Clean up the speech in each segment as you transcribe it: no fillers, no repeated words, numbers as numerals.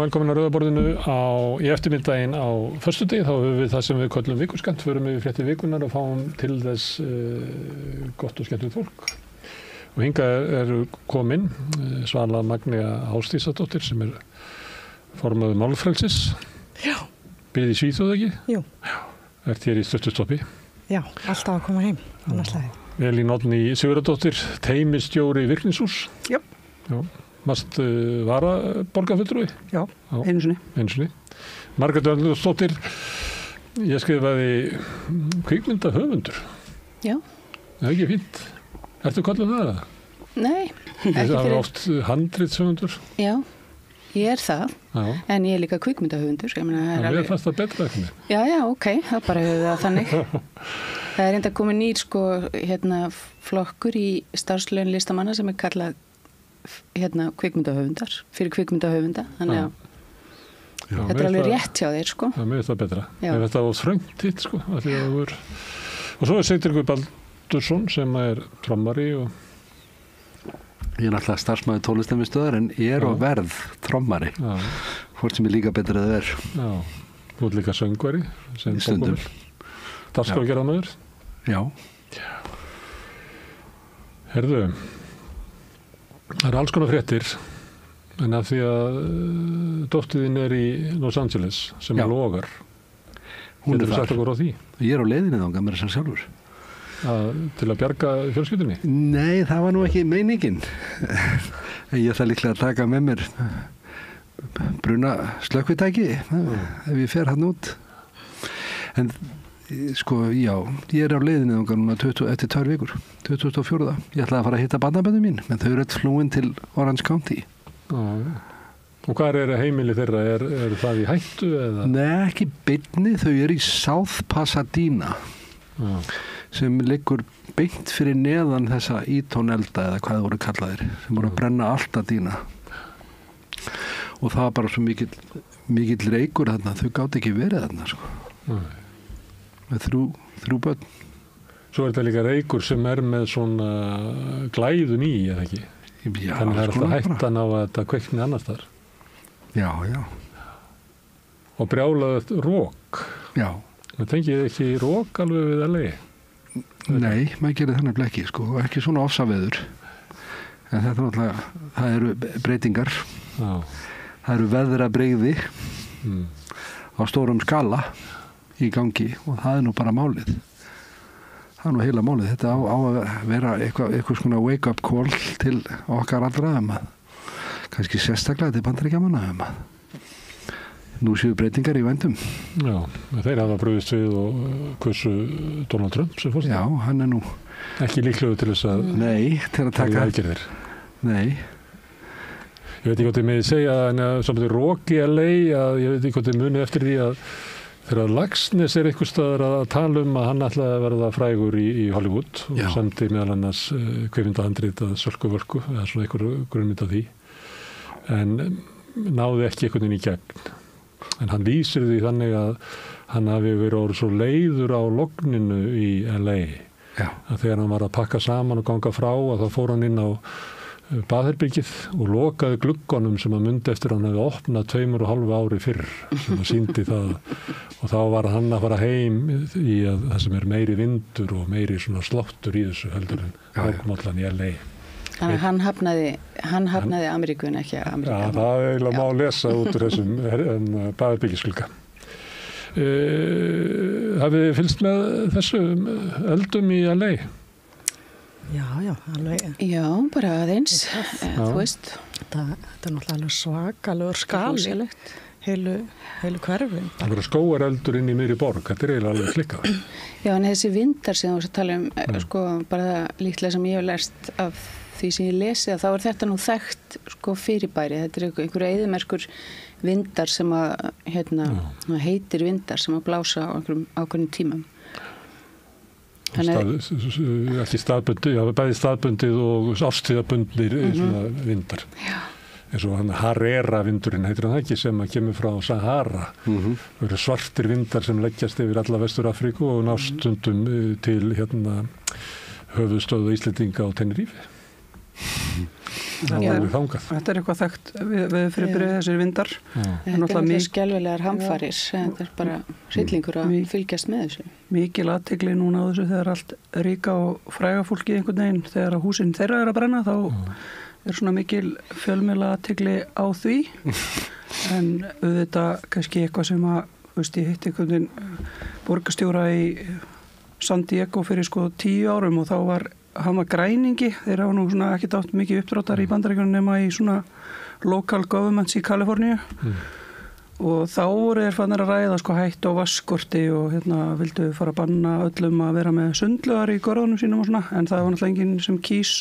velkomin að Rauðaborðinu í eftirmiddaginn á föstudegi. Þá höfum við það sem við köllum vikuskant, förum við fréttir vikunnar og fáum til þess gott og skemmtilegt fólk. Og hingað eru komin Svala Magnea Ásdísadóttir sem formaður Málfrelsis. Já. Býrð í Svíþjóð ekki? Jú. Já. Ert hér í stutustoppi? Já, alltaf að koma heim, annars lagi. Elín Oddný Sigurðardóttir, teymistjóri Virknishúss. Já. Já. Mast varaborgarfulltrúi? Já, einu sinni. Margrét Örlygsdóttir, ég skrifaði kvikmyndahöfundur. Já. Það ekki fínt. Ertu kallað það? Nei, ekki fyrir. Það er oft handritshöfundur. Já, ég það. Já. En ég líka kvikmyndahöfundur. Það fannst það betra ekki. Já, ok, það bara höfðu það þannig. Það enda komið nýr flokkur í starfslaun listamanna sem kallað kvikmyndahöfundar, fyrir kvikmyndahöfunda, þannig að þetta alveg rétt hjá þeir, sko. Það er það betra. Þetta var þröngt hitt, sko. Og svo Sigtryggur Baldursson sem trommari og... Ég náttúrulega starfsmaður tónlistarmiðstöðvar en og verð trommari. Já. Hvort sem líka betra það Já. Þú ert líka söngvari. Stundum. Dagskrárgerðarmaður. Já. Herðu, það eru alls konar fréttir, en af því að dóttiðin í Los Angeles sem logar. Hún þar. Sagt okkur á því? Ég á leiðinni þangað með þessar sjálfur. Til að bjarga fjölskyldunni? Nei, það var nú ekki meiningin. Ég þarf líklega að taka með mér bruna slökkvitæki ef ég fer hann út. En sko, já, ég á leiðinni þangað núna eftir 2 vikur, 2004. Ég ætlaði að fara að hitta barnabörnin mín, en þau eru öll flúin til Orange County. Og hvað heimili þeirra? Er það í hættu eða? Nei, ekki beinni, þau eru í South Pasadena, sem liggur beint fyrir neðan þessa ítónelda eða hvað voru kallaðir, sem voru að brenna Altadena. Og það var bara svo mikill reykur þarna, þau gátu ekki verið þarna, sko. Með þrjú börn. Svo þetta líka reykur sem með svona glæðun í, eða ekki? Já, þannig það alltaf hættan á að þetta kveikni annars þar. Já. Og brjálaðið rók. Já. Það tengið ekki rók alveg við LA? Nei, maður gerir þannig ekki, sko, og ekki svona ofsaveður. En þetta náttúrulega, það eru breytingar. Já. Það eru veðrabrigði á stórum skala í gangi og það nú bara málið. Það nú heila málið. Þetta á að vera eitthvað svona wake-up call til okkar allra að kannski sérstaklega til Bandaríkjamanna að nú séu breytingar í vændum. Já, þeir hafa brugðist við og kursu Donald Trump sem fórst. Já, hann nú ekki líklegur til þess að til að taka aðgerðir. Nei. Ég veit ekki hvort ég með segja að samt rók í LA að ég veit ekki hvort ég muni eftir því að þegar Laxness einhvers staðar að tala að hann ætlaði að verða frægur í Hollywood og sendi meðal annars kvikmyndahandrit að Sölku Völku eða svona einhver grunnmynd af því en náði ekki einhvern veginn í gegn. En hann lýsir því þannig að hann hafi verið orðið svo leiður á logninu í LA að þegar hann var að pakka saman og ganga frá að þá fór hann inn á baðherbergið og lokaði gluggunum sem að mundi eftir hann hefði opnað 2,5 ári fyrr sem að sýndi það og þá var hann að fara heim í að það sem meiri vindur og meiri svona sláttur í þessu heldur en hókmállan í LA. Þannig að hann hafnaði Ameríkun ekki Ameríkan. Já, það eiginlega má lesa út úr þessum baðherbergisglugga. Hafið þið fylgst með þessum eldum í LA? Já, alveg. Já, bara aðeins, þú veist. Þetta náttúrulega svakalegur skali, heilu hverfin. Það voru skógareldur inn í miðri borg, þetta eiginlega alveg klikkað. Já, en þessi vindar sem þú varst að tala sko, bara líklega sem ég hef lært af því sem ég lesi, þá þetta nú þekkt sko, fyrirbæri. Þetta einhverju eyðimerkur vindar sem að, heitir vindar sem að blása á einhverjum ákveðnum tímum. Ekki staðbundið, bæði staðbundið og árstíðabundnir vindar. Já. Eins og hann Harera vindurinn heitir hann ekki sem að kemur frá Sahara. Það eru svartir vindar sem leggjast yfir alla Vestur-Afríku og nástundum til höfuðstöðu Íslendinga á Tenerife. Þetta eitthvað þekkt við fyrirbyrðið þessir vindar. Þetta er náttúrulega skelfilegar hamfarir, þetta bara hryllingur að fylgjast með þessu. Mikil athygli núna á þessu þegar allt ríka og fræga fólki einhvern veginn, þegar húsin þeirra að brenna, þá svona mikil fjölmiðla athygli á því, en auðvitað kannski eitthvað sem að, ég hitti einhvern veginn borgarstjóra í San Diego fyrir 10 árum og þá hann var græningi, þeir hafa nú svona ekki átt mikið uppdráttar í Bandaríkjunum nema í svona local governments í Kaliforníu og þá voru þeir fannir að ræða hættu á vatnskorti og vildu fara að banna öllum að vera með sundlaugar í görðunum sínum og svona, en það var náttúrulega enginn sem kýs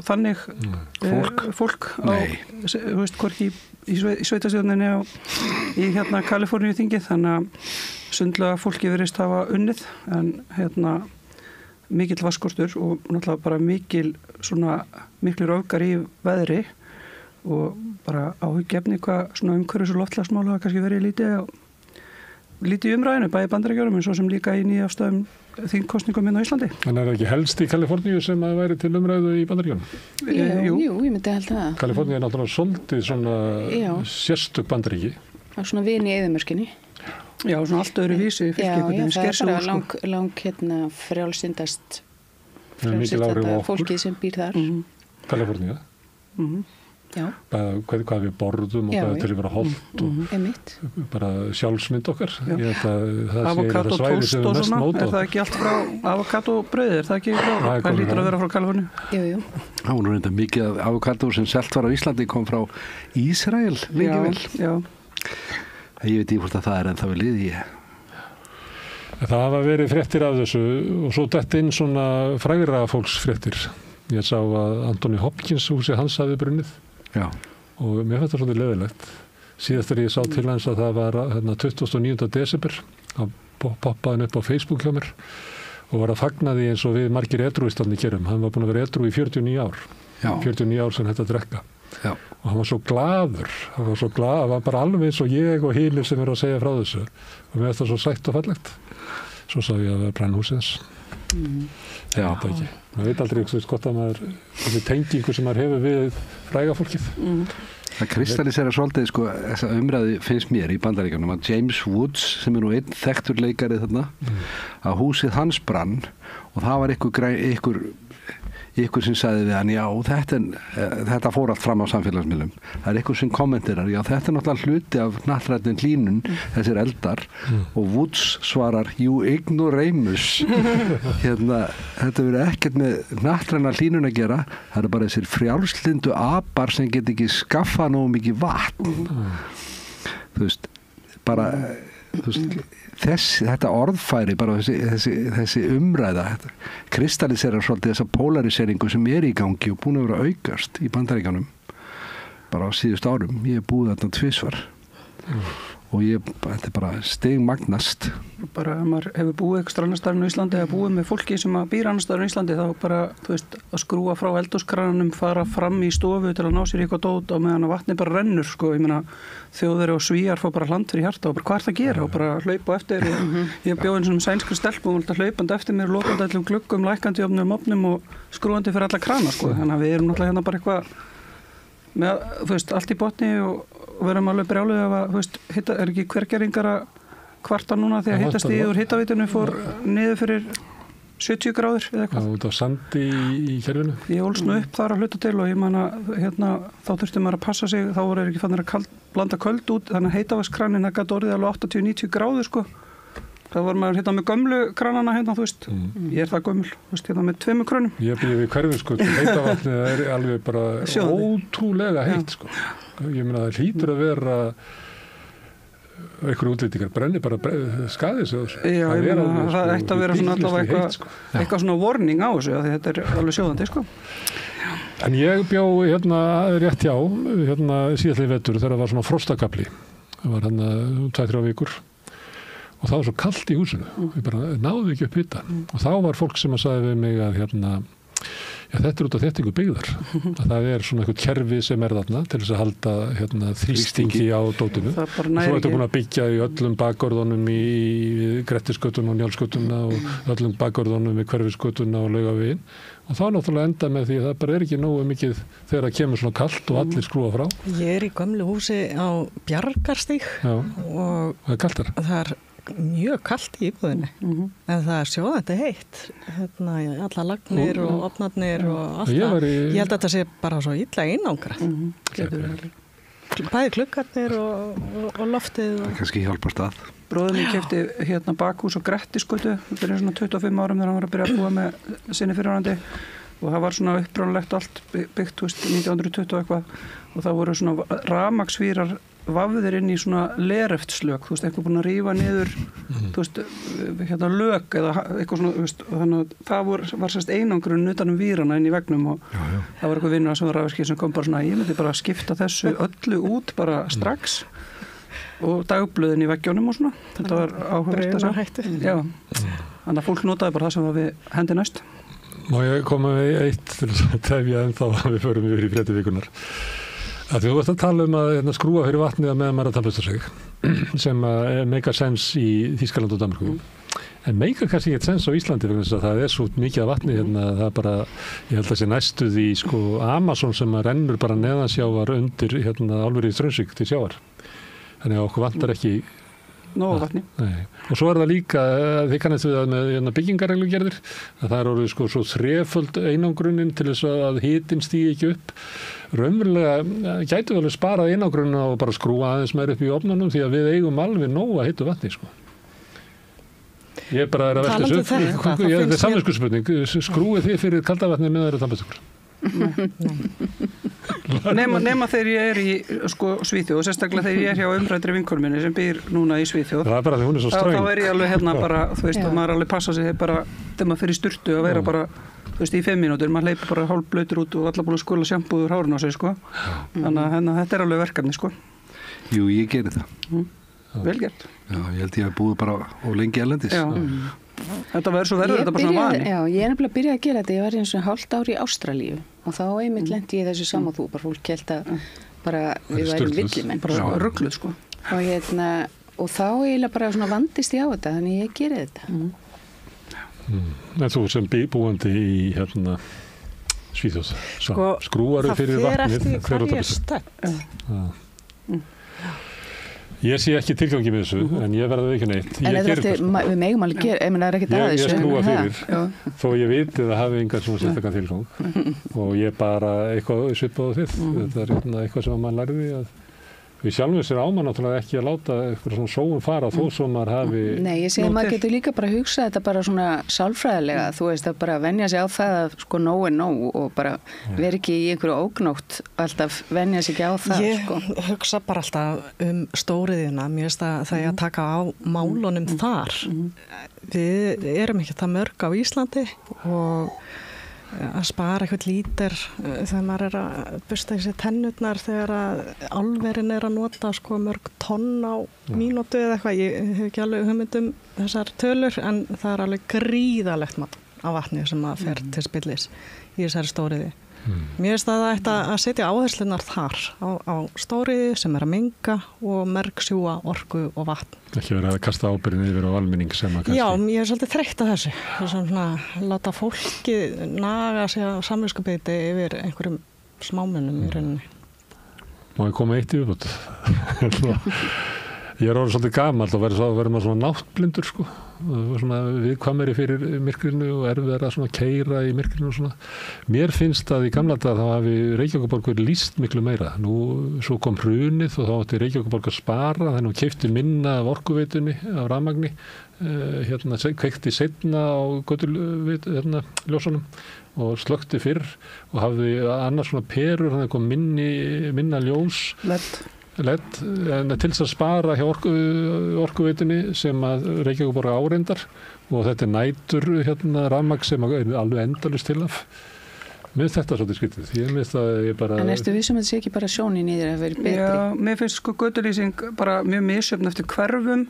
þannig fólk á, hvorki í sveitarstjórninni í Kaliforníu þingið, þannig að sundlauga fólki virðist hafa unnið, en mikill vatnskortur og náttúrulega bara miklir öfgar í veðri og bara áhyggjefni hvað svona umhverfis- og loftslagsmál hafa kannski verið lítið í umræðinu, bæði Bandaríkjunum en svo sem líka í nýjafstöðum þingkosningum á Íslandi. En það ekki helst í Kaliforníu sem að væri til umræðu í Bandaríkjunum? Jú, ég myndi held það. Kaliforníu náttúrulega svolítið svona sérstök Bandaríki. Það svona vin í eyðimörkinni. Já, svona allt öðru vísi. Já, það bara lang frjálsindast fólkið sem býr þar. Kaliforníu? Já. Hvað við borðum og hvað til að vera holdt og bara sjálfsmynd okkar. Avokado tóst og svona, er það ekki allt frá avokado brauðir, er það ekki frá, hvað lítur að vera frá Kaliforníu? Jú. Það var nú reynda mikið avokado sem selt var á Íslandi kom frá Ísrael lengi vel. Já. Ég veit hvort að það er ennþá við liði. Það hafa verið fréttir af þessu og svo dett inn svona frægra fólksfréttir. Ég sá að Anthony Hopkins húsi hans hafi brunnið. Já. Og mér fannst það svolítið leiðilegt. Síðast þegar ég sá til hans að það var 29. desember að poppaði hann upp á Facebook hjá mér og var að fagna því eins og við margir edrúistandi gerum. Hann var búin að vera edrú í 49 ár. Já. 49 ár sem þetta drekka. Já. Og hann var svo glaður. Hann var bara alveg eins og ég og hinir sem eru að segja frá þessu. Og mér finnst það svo sætt og fallegt. Svo sá ég að það var brennhúsins. Já. Maður veit aldrei hvort að maður þessi tengingu sem maður hefur við fræga fólkið. Það kristallisera svolítið þessa umræði finnst mér í Bandaríkjunum að James Woods sem nú einn þekktur leikari þarna að húsið hans brann og það var ykkur sem sagði við hann, já, þetta fór allt fram á samfélagsmiðlum. Það er ykkur sem kommenterar, já, þetta er náttúrulega hluti af hnattrætnin hlýnun, þessir eldar, og Woods svarar, you ignoramus. Þetta verður ekkert með hnattræna hlýnun að gera, það eru bara þessir frjálslyndu apar sem get ekki skaffa nógu mikið vatn. Þetta orðfæri, bara þessi umræða, kristalliserar svolítið þessa polariseringu sem er í gangi og búin að vera aukast í Bandaríkjunum bara á síðustu árum. Ég hef búið þarna 2 svar og þetta er bara stigmagnast. Bara ef maður hefur búið eitthvað annar staðar í Íslandi eða búið með fólki sem býr annar staðar í Íslandi þá bara, að skrúa frá eldhúskrananum, fara fram í stofu til að ná sér eitthvað dót og meðan að vatni bara rennur, Ég meina, Þjóðverjar og Svíar fá bara hland fyrir hjarta og bara hvað er það að gera og bara hlaupa á eftir og ég bjó eins og sænskri stelpu og hlaupandi eftir mér, lokandi allum gluggum, lækandi opnum og skrúandi fyrir alla krana, Þannig að við erum náttúrulega hérna bara eitthvað með, allt í botni og verðum alveg brjáluð ef að, er ekki hvergeringar að kvarta núna því að hittastigið úr hittaveitunni fór niður fyrir 70 gráður eða eitthvað. Út á sandi í kerfinu? Ég ólst nú upp þar að hluta til og ég man að þá þurfti maður að passa sig, þá voru ekki fannir að blanda köld út, þannig að heitavaskkranin það gat orðið alveg 80-90 gráður Það var maður með gömlu kranana ég er það gömul, með 2 krönum. Ég býði við hverfi, heitavatnið er alveg bara ótrúlega heitt, Ég meina það hlýtur að vera einhverju útlendingar brenni bara skaðið sig. Já, ég meina það ætti að vera svona allavega eitthvað svona warning á þessu, því þetta er alveg sjóðandi, En ég bjó rétt hjá, síðastliðið vetur þegar það var svona frostakafli. Það var 2-3 vikur. Og það var svo kalt í húsinu. Ég bara náði ekki upp hita. Og þá var fólk sem að sagði við mig að Já, þetta út af þéttingu byggðar. Að það svona eitthvað kerfi sem þarna til þess að halda þrýstingi á dótinu. Og svo þetta búin að byggja í öllum bakgörðunum í Grettisgötuna og Njálsgötuna og öllum bakgörðunum í Hverfisgötuna og Laugaveginn. Og þá náttúrulega enda með því að það bara ekki nógu mikið þegar það kemur svona kalt og allir skrúa frá. Ég í gömlu húsi á Bjargarstíg og það kalt það mjög kalt í íbúðinni en það sjóðandi heitt alla lagnir og opnarnir og allt það. Ég held að þetta sé bara svo illa einangrað. Bæði klukkarnir og loftið. Það kannski hjálpast að. Bróðir minn keypti bakhús á Grettisgötu fyrir svona 25 árum þegar hann var að byrja að búa með sinni fyrirhandi og það var svona uppránulegt allt byggt 1920 eitthvað og það voru svona rafmagnsvírar vafðir inn í svona lereftsslök, eitthvað búin að rífa niður lög eða eitthvað svona, þannig að það var sérst einangrun utan vírana inn í vegnum og það var eitthvað vinnur sem var rafverkið sem kom bara svona, ég myndi bara skipta þessu öllu út bara strax og dagblöðin í veggjónum og svona, þetta var áhugavert að sjá. Já, þannig að fólk notaði bara það sem var við hendi næst. Má ég koma með eitt til að tefja ennþá að við förum yfir í fréttivikunar. Þú varst að tala að skrúa fyrir vatnið að meðan maður að tannbusta sig sem meikar sens í Þýskaland og Danmörku. En meikar kannski ekkert sens á Íslandi vegna þess að það svo mikið af vatni það bara, ég held að sé næstuð í Amazon sem rennur bara neðansjávar undir álverið í Straumsvík til sjávar. Þannig að okkur vantar ekki nógu vatni. Og svo það líka, þið kannast við að með byggingarreglugerðir, að það orðið svo þreföld einangrunin til þess að hitinn stígi ekki upp. Raunverulega gætu við alveg sparað einangrunina og bara skrúa aðeins meir upp í ofnunum því að við eigum alveg nógu að heitu vatni, Ég bara að velta þessu upp. Þetta er samviskupspurning. Skrúið þið fyrir kaldavatni með þeirra tannbustakur? Nema þegar ég í Svíþjóð og sérstaklega þegar ég hjá umræddri vinkonu minni sem býr núna í Svíþjóð. Það bara því hún svo ströng. Þá ég alveg bara, og maður alveg passa sig bara þegar maður fyrir sturtu að vera bara í 5 mínútur, maður hleypur bara hálfblautur út og allar búin að skula sjampúður hárun á sig Þannig að þetta alveg verkefni Jú, ég geri það. Vel gert. Já, ég held ég að búið bara og lengi erlendis. Þetta verður svo verður þetta bara svona vani. Já, ég nefnilega byrjaði að gera þetta. Ég var eins og hálft ár í Ástralíu og þá einmitt lenti ég þessu sama þú. Bara fólk held að bara við værum villimenn. Bara rugluð Og þá eiginlega bara svona vandist ég á þetta, þannig ég geri þetta. En þú sem búandi í Svíþjóð, skrúar fyrir vatnið hver er stödd. Ég sé ekki tilgangi með þessu, en ég verði ekki neitt. Við megum alveg gera, það er ekkert að þessu. Ég skrúa fyrir, þó ég viti að það hafi engan svona sérstakann tilgang. Og ég bara eitthvað svipað á þið. Þetta er eitthvað sem mann lærði að við sjálfum sér ámann náttúrulega ekki að láta eitthvað svona sóun fara þó sem maður hafi... Nei, ég segi að maður getur líka bara að hugsa þetta bara svona sálfræðilega, þú veist að bara venja sig á það að nóg er nóg og bara vera ekki í einhverju ógnótt alltaf venja sig ekki á það. Ég hugsa bara alltaf stóriðina, mér finnst að það er að taka á málunum þar. Við erum ekki það mörg á Íslandi og að spara eitthvað lítir þegar maður er að busta í sig tennurnar þegar að álverin er að nota mörg tonn á mínútu eða eitthvað, ég hef ekki alveg hugmynd þessar tölur en það er alveg gríðalegt magn á vatni sem að fer til spillis í þessari stóriði. Mér finnst að það ætti að setja áherslunar þar á stóriði sem er að menga og mergsjúga orku og vatn. Ekki verið að kasta ábyrgðin yfir á almenning sem að kannski... Já, ég er svolítið þreytt af þessu. Svona láta fólki naga sig á samviskubiti yfir einhverjum smámunum í rauninni. Má ég koma eitt í viðbót? Ég er orðið svolítið gamall og verður maður svona náttblindur svona viðkvæmari fyrir myrkrinu og erfið að keyra í myrkrinu og svona. Mér finnst að í gamla daga þá hafi Reykjavíkurborg lýst miklu meira. Nú svo kom hrunið og þá átti Reykjavíkurborg að spara þannig að keypti minna af orkuveitunni, af rafmagni, kveikti seinna á götuljósunum og slökkti fyrr og hafði annars svona perur, þannig að kom minna ljós. LED en til þess að spara hjá orkuveitunni sem að Reykjavíkurborg áreindar og þetta er nætur rafmagn sem er alveg endalaust til af Mér finnst þetta svolítið skrítið. Ég finnst að ég bara... En ertu vissum að þetta sé ekki bara sjónin í þér að vera betri? Já, mér finnst sko götulýsing bara mjög misjöfn eftir hverfum.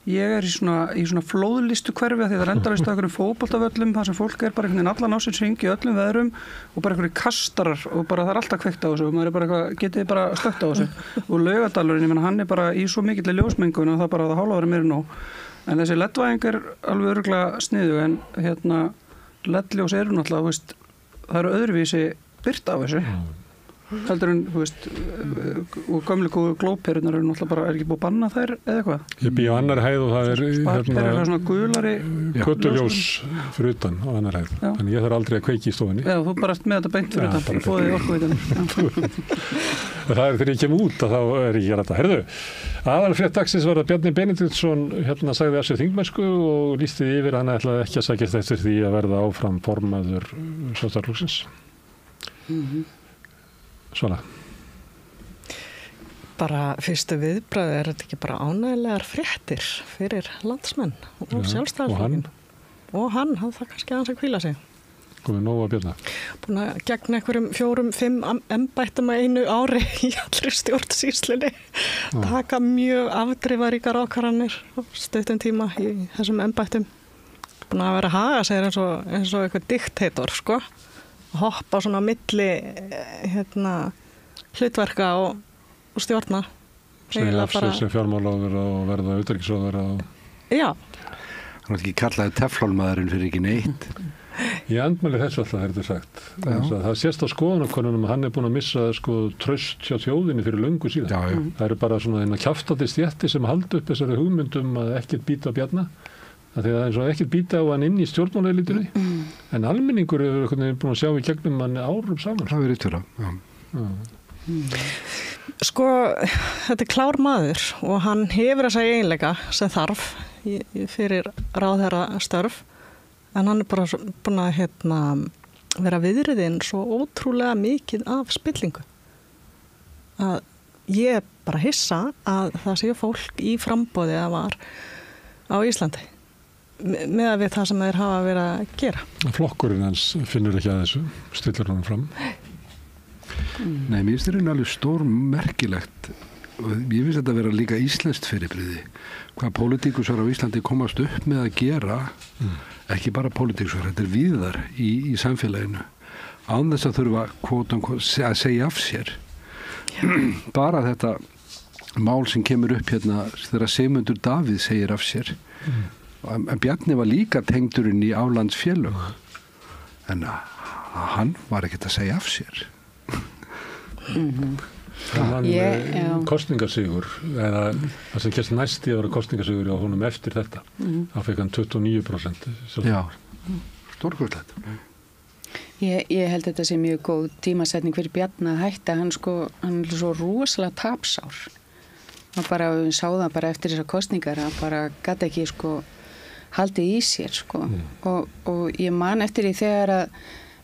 Ég er í svona flóðlistu hverfi að því það endar á einhverjum fótboltavöllum þar sem fólk er bara einhvern veginn allan ásins hring í öllum veðrum og bara einhverju kastarar og bara það er alltaf kveikt á þessu og maður er bara eitthvað, getið bara slökkt á þessu. Og Laugardalurinn, ég menna hann er bara í svo mikilli ljósmengun og það bara það hálfa verið meira nóg. En þessi LED-væðing er alveg örugglega sniðug en LED-ljós eru náttúrulega, þú veist, það eru öðruvísi byrt af þessu. Heldur en, þú veist, og gömlu glóperunar eru náttúrulega bara, er ekki búið að banna þær eða eitthvað? Ég bý á annar hæð og það er Það er svona gulari köttuljós fyrir utan á annar hæð. Þannig ég þarf aldrei að kveiki í stofunni. Já, þú bara með þetta beint fyrir utan, fóðið orkuveitunum. Það er þegar ég kem út að þá er ég þetta. Herðu, aðalfrétt dagsins var að Bjarni Benediktsson sagði af sér þingmennsku og lýsti yfir að hann ætlaði ekki að sækjast eftir því að verða áfram formaður Sjálfstæðisflokksins. Svona. Bara fyrstu viðbröð er þetta ekki bara ánægilegar fréttir fyrir landsmenn og Sjálfstæðisflokkinn. Og hann það kannski aðeins að hvíla sig. Komið nóg að Bjarna. Búin að gegna einhverjum 4-5 embættum að einu ári í allri stjórnsýslunni. Taka mjög afdrifaríkar ákvarðanir á stuttum tíma í þessum embættum. Búin að vera að haga sér eins og eitthvað diktator, sko. Hoppa svona á milli hlutverka og stjórna. Segja af sér sem fjármálaráður og verða utanríkisráðherra. Já. Hann var ekki kallaði teflonmaðurinn fyrir ekki neitt. Ég andmæli þessu alltaf, þetta sagt. Það sést á skoðanakönnunum að hann er búin að missa traust hjá þjóðinni fyrir löngu síðan. Já. Það eru bara svona kjaftandi stétti sem halda upp þessari hugmyndum að ekkert býta á Bjarna. Það er eins og ekkert býta á hann inn í stjórnmálaelítunni, en almenningur hefur búin að sjá í gegnum hann árum saman. Það verið yttura, Sko, þetta er klár maður og hann hefur þessa eiginleika sem þarf fyrir ráðherra störf, en hann er bara búin að vera viðriðinn svo ótrúlega mikið af spillingu. Að ég er bara hissa að það sé fólk í framboði að var á Íslandi. Með að við það sem þeir hafa verið að gera. Flokkurinn hans finnur ekki að þessu, stillar honum fram. Nei, mér finnst þetta alveg stór merkilegt og ég finnst þetta að vera líka íslenskt fyrirbrigði. Hvað pólitíkusar á Íslandi komast upp með að gera, ekki bara pólitíkusar, þetta er víðar í samfélaginu. Án þess að þurfa að segja af sér. Bara þetta mál sem kemur upp þegar Sigmundur Davíð segir af sér. En Bjarni var líka tengdurinn í aflandsfélög en hann var ekkert að segja af sér. Hann kostningasígur eða það sem kemst næst í að vera kostningasígur á honum eftir þetta þá fekk hann 29%. Já, stórkostlegt. Ég held þetta sé mjög góð tímasetning fyrir Bjarni að hætta. Hann er svo rosalega tapsár og bara við sáum það bara eftir þessar kostningar að bara gat ekki haldið í sér og ég man eftir því þegar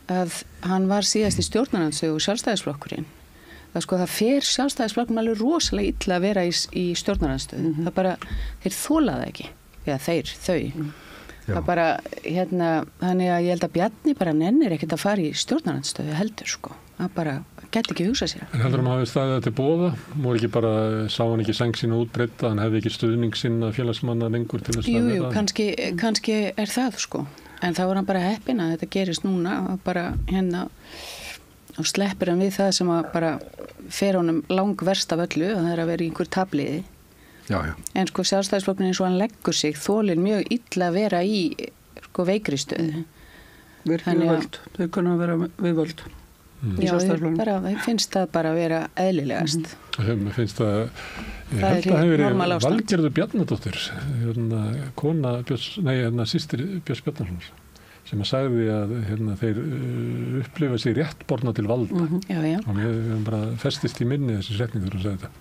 að hann var síðast í stjórnarandstöðu og Sjálfstæðisflokkurinn það fer Sjálfstæðisflokkurinn alveg rosalega illa að vera í stjórnarandstöðu það bara, þeir þolaði ekki þau það bara, þannig að ég held að Bjarni bara nennir ekkert að fara í stjórnarandstöðu heldur það bara gæti ekki hugsað sér. En heldur hann hafi staðið til boða? Sá hann ekki sæng sína útbreidda, hann hefði ekki stuðning sinna félagsmanna lengur til þess að Jú, kannski er það en þá er hann bara heppinn að þetta gerist núna og bara og sleppir hann við það sem að bara fer honum langverst af öllu og það er að vera í einhver tabliði. Já. En Sjálfstæðisflokkurinn eins og hann leggur sig þolir mjög illa að vera í veikri stöðu. Virkið völd, þau kunna vera við völd. Já, það finnst það bara að vera eðlilegast. Mér finnst það hefur verið Valgerður Bjarnadóttir kona systir Björns Bjarnasonar sem að sagði að þeir upplifa sig réttborna til valda og mér bara festist í minni þessi setning þegar hún sagði þetta.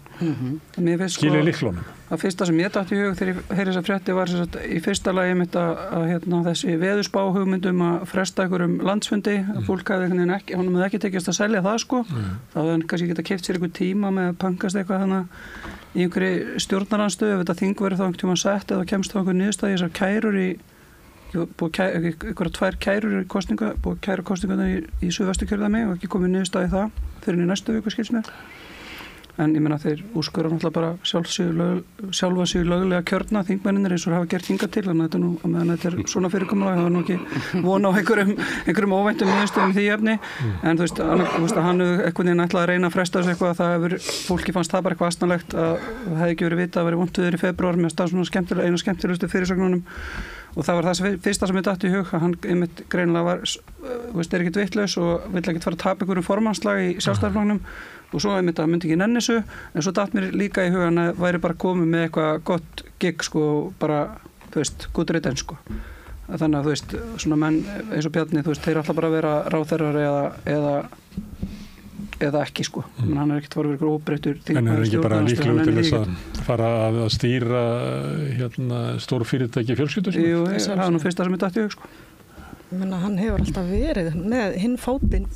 Skilja í lyklunum. Það fyrsta sem ég datt í hug þegar ég heyri þessa frétti var í fyrsta lagi mitt að þessi veðurspá hugmyndum að fresta einhverjum landsfundi að fólk hefði ekki, honum hefði ekki tekist að selja það þá hefði hann kannski geta keypt sér einhver tíma með að pankast eitthvað þannig í einhverju stjórnarandstöðu ef þetta þing verið þá einhvern tíma sett eða kemst þá einhver niðurstaða í þessar kærur einhverja 2 kærur í kosninga, búið kæra kosningarna í Suðvesturkjördæmi og ekki komið niðurstaða í það fyrir í næstu viku skils mér. En ég meina þeir úrskurða náttúrulega bara sjálfa sig löglega kjörna þingmennir eins og hafa gert hingað til, þannig að þetta nú, meðan þetta er svona fyrirkomulag, það var nú ekki von á einhverjum óvæntum niðurstöðum í því efni, en þú veist að hann einhvern veginn ætlaði að reyna að fresta þessu eitthvað, það hefur, fólki fannst það bara eitthvað astnalegt að það hefði ekki verið vitað að vera vondviður í febrúar með stað svona einu skemmtilegustu fyrirsögnunum. Og það var það fyrsta sem ég datt í hug, að hann einmitt greinilega var, er ekkert vitlaus og vill ekkert fara að tapa einhverjum formannslag í Sjálfstæðisflokknum og svo einmitt að myndi ekki nenni þessu, en svo datt mér líka í hugan að væri bara komið með eitthvað gott gig sko, bara, þú veist, good riddance sko. Þannig að þú veist, svona menn eins og Bjarni, þú veist, þeir ætla bara að vera ráðherrar eða ekki sko. Hann er ekkert farið ykkur óbreyttur en er ekki bara líklegur til þess að fara að stýra stór fyrirtæki fjölskyldur? Jú, það er nú fyrsta sem ég datt í hug sko. Hann hefur alltaf verið með hinn fótinn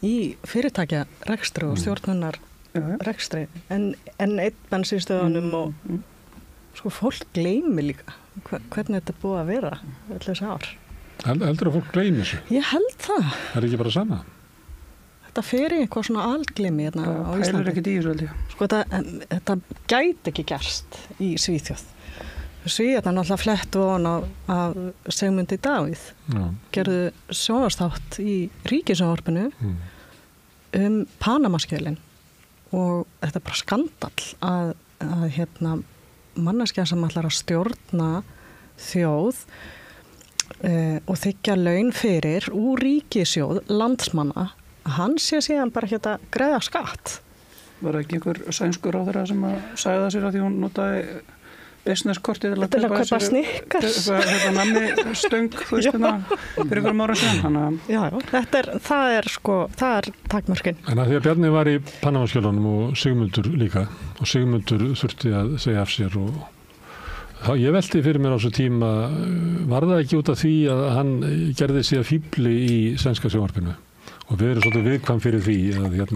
í fyrirtækja rekstri og stjórnunar rekstri en einn bensínstöðunum og sko fólk gleymi líka hvernig þetta er búið að vera öll þessi ár. Heldur að fólk gleymi þessu? Ég held það. Er ekki bara sama? Þetta fer í eitthvað svona algleymi hérna á Íslandi. Pælir ekkert í þessu held ég. Sko þetta gæti ekki gerst í Svíþjóð. Svíðarnar náttúrulega flettu af Sigmundi Davíð. Gerðu sjónvarpsþátt í Ríkissjónvarpinu Panamaskjölin og þetta er bara skandall að manneskja sem ætlar að stjórna þjóð og þiggja laun fyrir úr ríkissjóð landsmanna, hann sé síðan bara ekki að greiða skatt. Var ekki einhver sænskur ráðherra sem að sagði það sér að því hún notaði businesskortið til að kaupa Snickers þetta nammi stöng fyrir einhverjum ára síðan. Já, það er takmörkin. En að því að Bjarni var í Panamaskjölunum og Sigmundur líka og Sigmundur þurfti að segja af sér og ég velti fyrir mér á þessu tíma, var það ekki út af því að hann gerði sig að fífli í sænska sjónvarpinu og við erum svolítið viðkvæm fyrir því að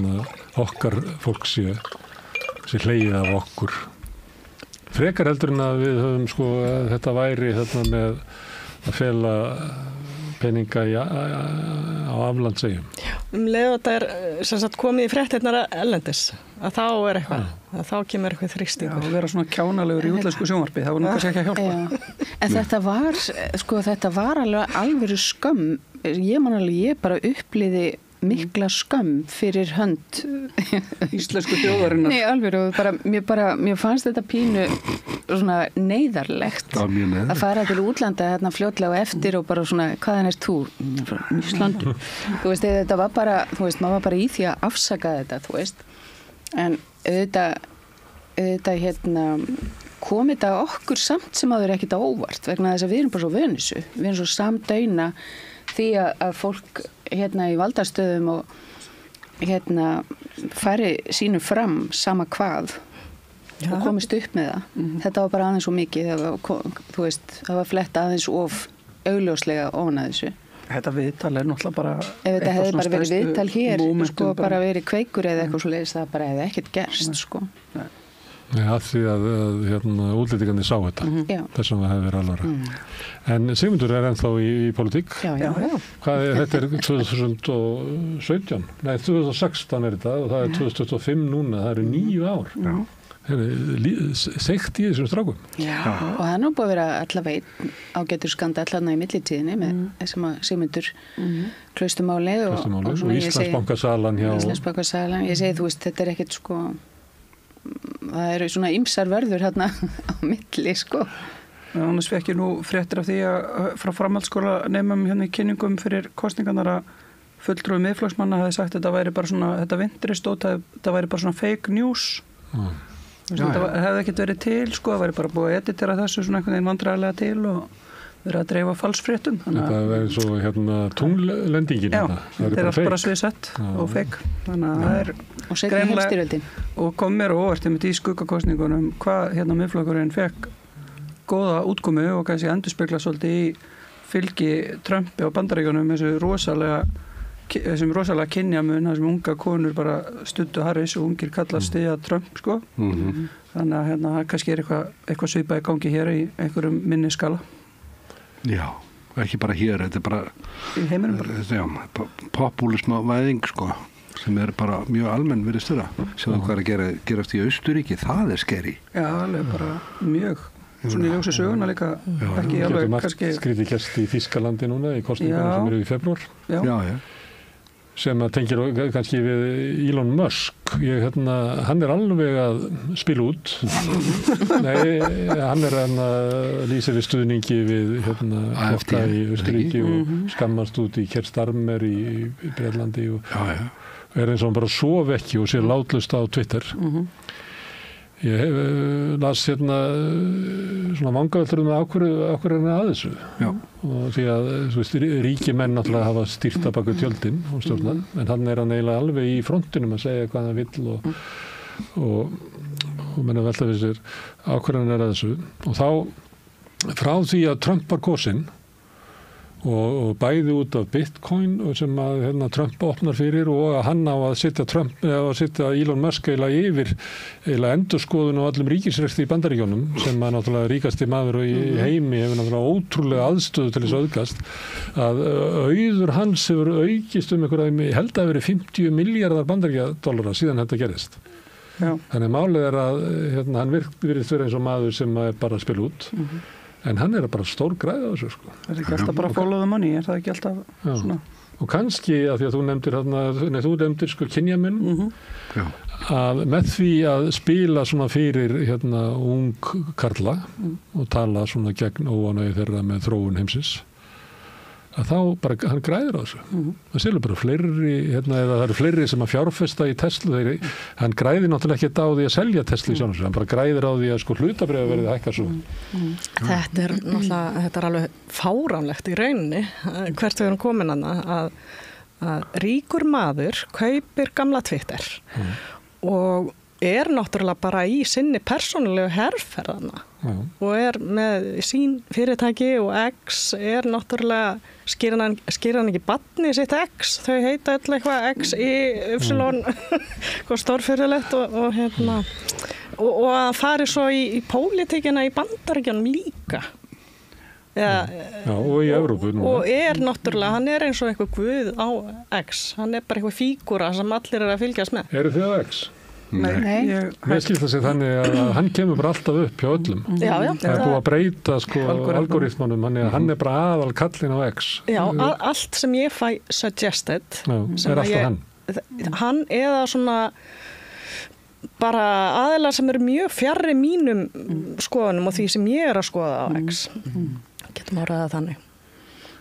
okkar fólk sé hlegið af okkur. Frekar heldur en að við höfum sko að þetta væri með að fela peninga á aflandsegjum. Leið þetta er sem sagt komið í fréttirnar erlendis að þá er eitthvað, að þá kemur eitthvað þrýstingur. Já, vera svona kjánalegur í útlensku sjónvarpi, það var nú kannski ekki að hjálpa. En þetta var alvöru skömm. Ég bara upplýði mikla skömm fyrir hönd íslensku þjóðarinnar. Nei, alveg, og mér fannst þetta pínu svona neyðarlegt að fara til útlanda hérna fljótlega og eftir og bara svona, hvaðan er þú? Íslandi. Þú veist, þetta var bara, þú veist, maður var bara í því að afsaka þetta, þú veist. En auðvitað kom þetta okkur samt sem áður ekkert á óvart vegna þess að við erum bara svo vönusu. Við erum svo samdauna því að fólk í valdarstöðum og færi sínu fram sama hvað og komist upp með það. Þetta var bara aðeins svo mikið, þú veist, það var flett aðeins of augljóslega ofan að þessu. Þetta viðtal er náttúrulega bara ef þetta hefði bara verið viðtal hér, sko, bara verið kveikur eða eitthvað svo leiðis, það bara hefði ekkert gerst, sko. Nei, að því að útlendingarnir sá þetta, þess að það hefði verið alvara. En Sigmundur er ennþá í pólitík. Já. Þetta er 2017, nei 2016 er þetta og það er 2025 núna, það eru 9 ár. Seikt í þessum strákum. Já, og það er nú búið að vera allavega ágætur skandall þarna í millitíðinni með þessum að Sigmundur Klausturmáli og Íslandsbankasalan Íslandsbankasalan, ég segi þú veist, þetta er ekkert sko, það eru svona ýmsar verður hérna á milli sko. Annars fekk ég nú fréttir af því að frá framhaldsskóla nemum hérna í kynningum fyrir kosningarnar að fulltrúi Miðflokksmanna hefði sagt að þetta væri bara svona, þetta vinduristót, þetta væri bara svona fake news. Þetta hefði ekkert verið til sko, það væri bara búið að editera þessu svona einhvern veginn vandræðilega til og verið að dreifa falsfréttum. Þetta verið svo tunglendingin. Já, þetta er allt bara sviðsett og fake. Þannig að það er og seinni heimsstyrjöldin. Og kom mér óvart einmitt í skuggakosningunum hvað Miðflokkurinn fekk góða útkomu og kannski endurspegla svolítið í fylgi Trumpi á Bandaríkjunum þessum rosalega kynjamun, þessum unga konur bara studdu Harris og ungir kallar stiga Trump sko. Þannig að það kannski er eitthvað svipað í gangi hér í einhverjum minni skala. Já, ekki bara hér, þetta bara í heiminum bara. Já, popúlisma væðing sko, sem bara mjög almenn verið störa. Sjáðu hvað gerast í Austurríki, það skeri. Já, alveg bara mjög. Svona í ljósi söguna líka, ekki alveg kannski... Skrítið gerst í Þýskalandi núna, í kosningunum sem eru í febrúar. Já. Sem að tengir kannski við Elon Musk. Hann alveg að spila út. Nei, hann að lýsa við stuðningi við flokka í Austurríki og skammast út í Keir Starmer í Bretlandi og eins og hann bara sof ekki og sé látlust á Twitter. Ég las svona vangaveltur ákveður að þessu. Já. Og því að ríki menn náttúrulega hafa stýrt að baka tjöldin og stjórnað, en hann hann eiginlega alveg í frontinum að segja hvað hann vill og menna velta við sér ákveður að þessu. Og þá frá því að Trump var kosinn og bæði út af Bitcoin sem að Trump opnar fyrir og að hann á að setja Elon Musk yfir endurskoðun á allum ríkisrekstri í Bandaríkjunum sem að náttúrulega ríkasti maður í heimi hefur náttúrulega ótrúlega aðstöðu til þess auðgast að auður hans hefur aukist einhverja, held að verið 50 milljarðar bandaríkjadollara síðan þetta gerist. Já. Þannig málið að hann virðist vera eins og maður sem bara að spila út. En hann bara stór græða á þessu sko. Það ekki alltaf bara follow the money, það ekki alltaf svona? Og kannski að því að þú nefndir sko kynjamenn, að með því að spila svona fyrir ung karla og tala svona gegn óánægju þeirra með þróun heimsins, að þá bara hann græðir á þessu. Það séu bara fleiri, eða það eru fleiri sem að fjárfesta í Tesla, hann græðir náttúrulega ekki á því að selja Tesla í sjálfum sér, hann bara græðir á því að sko hlutabréf verið að hækka svo. Þetta er alveg fáránlegt í rauninni, hvert við erum komin að ríkur maður kaupir gamla Twitter og náttúrulega bara í sinni persónulegu herrferðana og með sín fyrirtæki og X náttúrulega skýr hann ekki barni sitt X, þau heita öll eitthvað X, Y, Y stórfyrirlegt og að fari svo í pólitíkina í Bandaríkjunum líka. Já, og í Evrópu núna. Og náttúrulega, hann eins og eitthvað guð á X, hann bara eitthvað fígúra sem allir að fylgjast með. Eru þið á X? Nei. Mér skilst það sig þannig að hann kemur bara alltaf upp hjá öllum. Já. Það búið að breyta sko algoritmanum, hann bara aðal kallinn á X. Já, allt sem ég fæ suggested. Já, alltaf hann. Hann eða svona bara aðilar sem eru mjög fjarri mínum skoðunum og því sem ég að skoða á X. Getum áraðað þannig.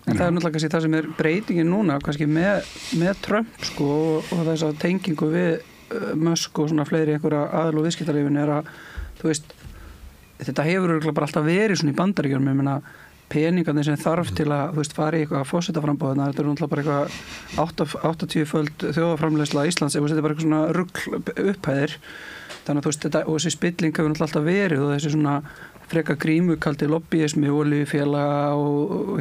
En það náttúrulega kannski það sem breytingin núna, kannski með Trump sko og þess að tengingu við Musk og svona fleiri einhverja aðal- og viðskiptalífin að, þú veist, þetta hefur bara alltaf verið svona í Bandaríkjunum, ég meina peningarnir sem þarf til að, þú veist, fara í eitthvað forsetaframboð, þetta náttúrulega bara eitthvað 80-föld þjóðarframleiðsla Íslands, þetta er bara eitthvað svona rugl upphæðir, þannig að þú veist, þetta, og þessi spilling hefur náttúrulega alltaf verið og þessi svona freka grímukaldi lobbyismi, olíufélaga og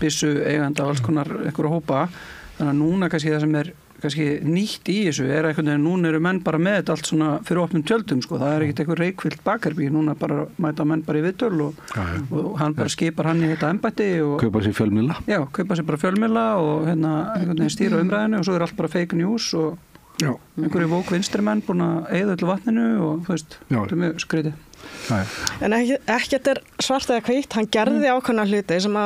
byssu eiganda og alls konar einhverja hópa, þannig að núna kannski það sem kannski nýtt í þessu einhvern veginn, núna eru menn bara með þetta allt svona fyrir opnum tjöldum, sko, það ekkert eitthvað reykfyllt bakherbergi, núna bara mæta menn bara í viðtöl og hann bara skipar hann í þetta embætti og kaupa sér fjölmiðla. Já, kaupa sér bara fjölmiðla og einhvern veginn stýra umræðinu og svo allt bara fake news og einhverju vók vinstri menn búin að eyða öllu vatninu og þú veist, þetta mjög skrítið. En ekkert svart eða hvítt, hann gerði ákveðna hluti sem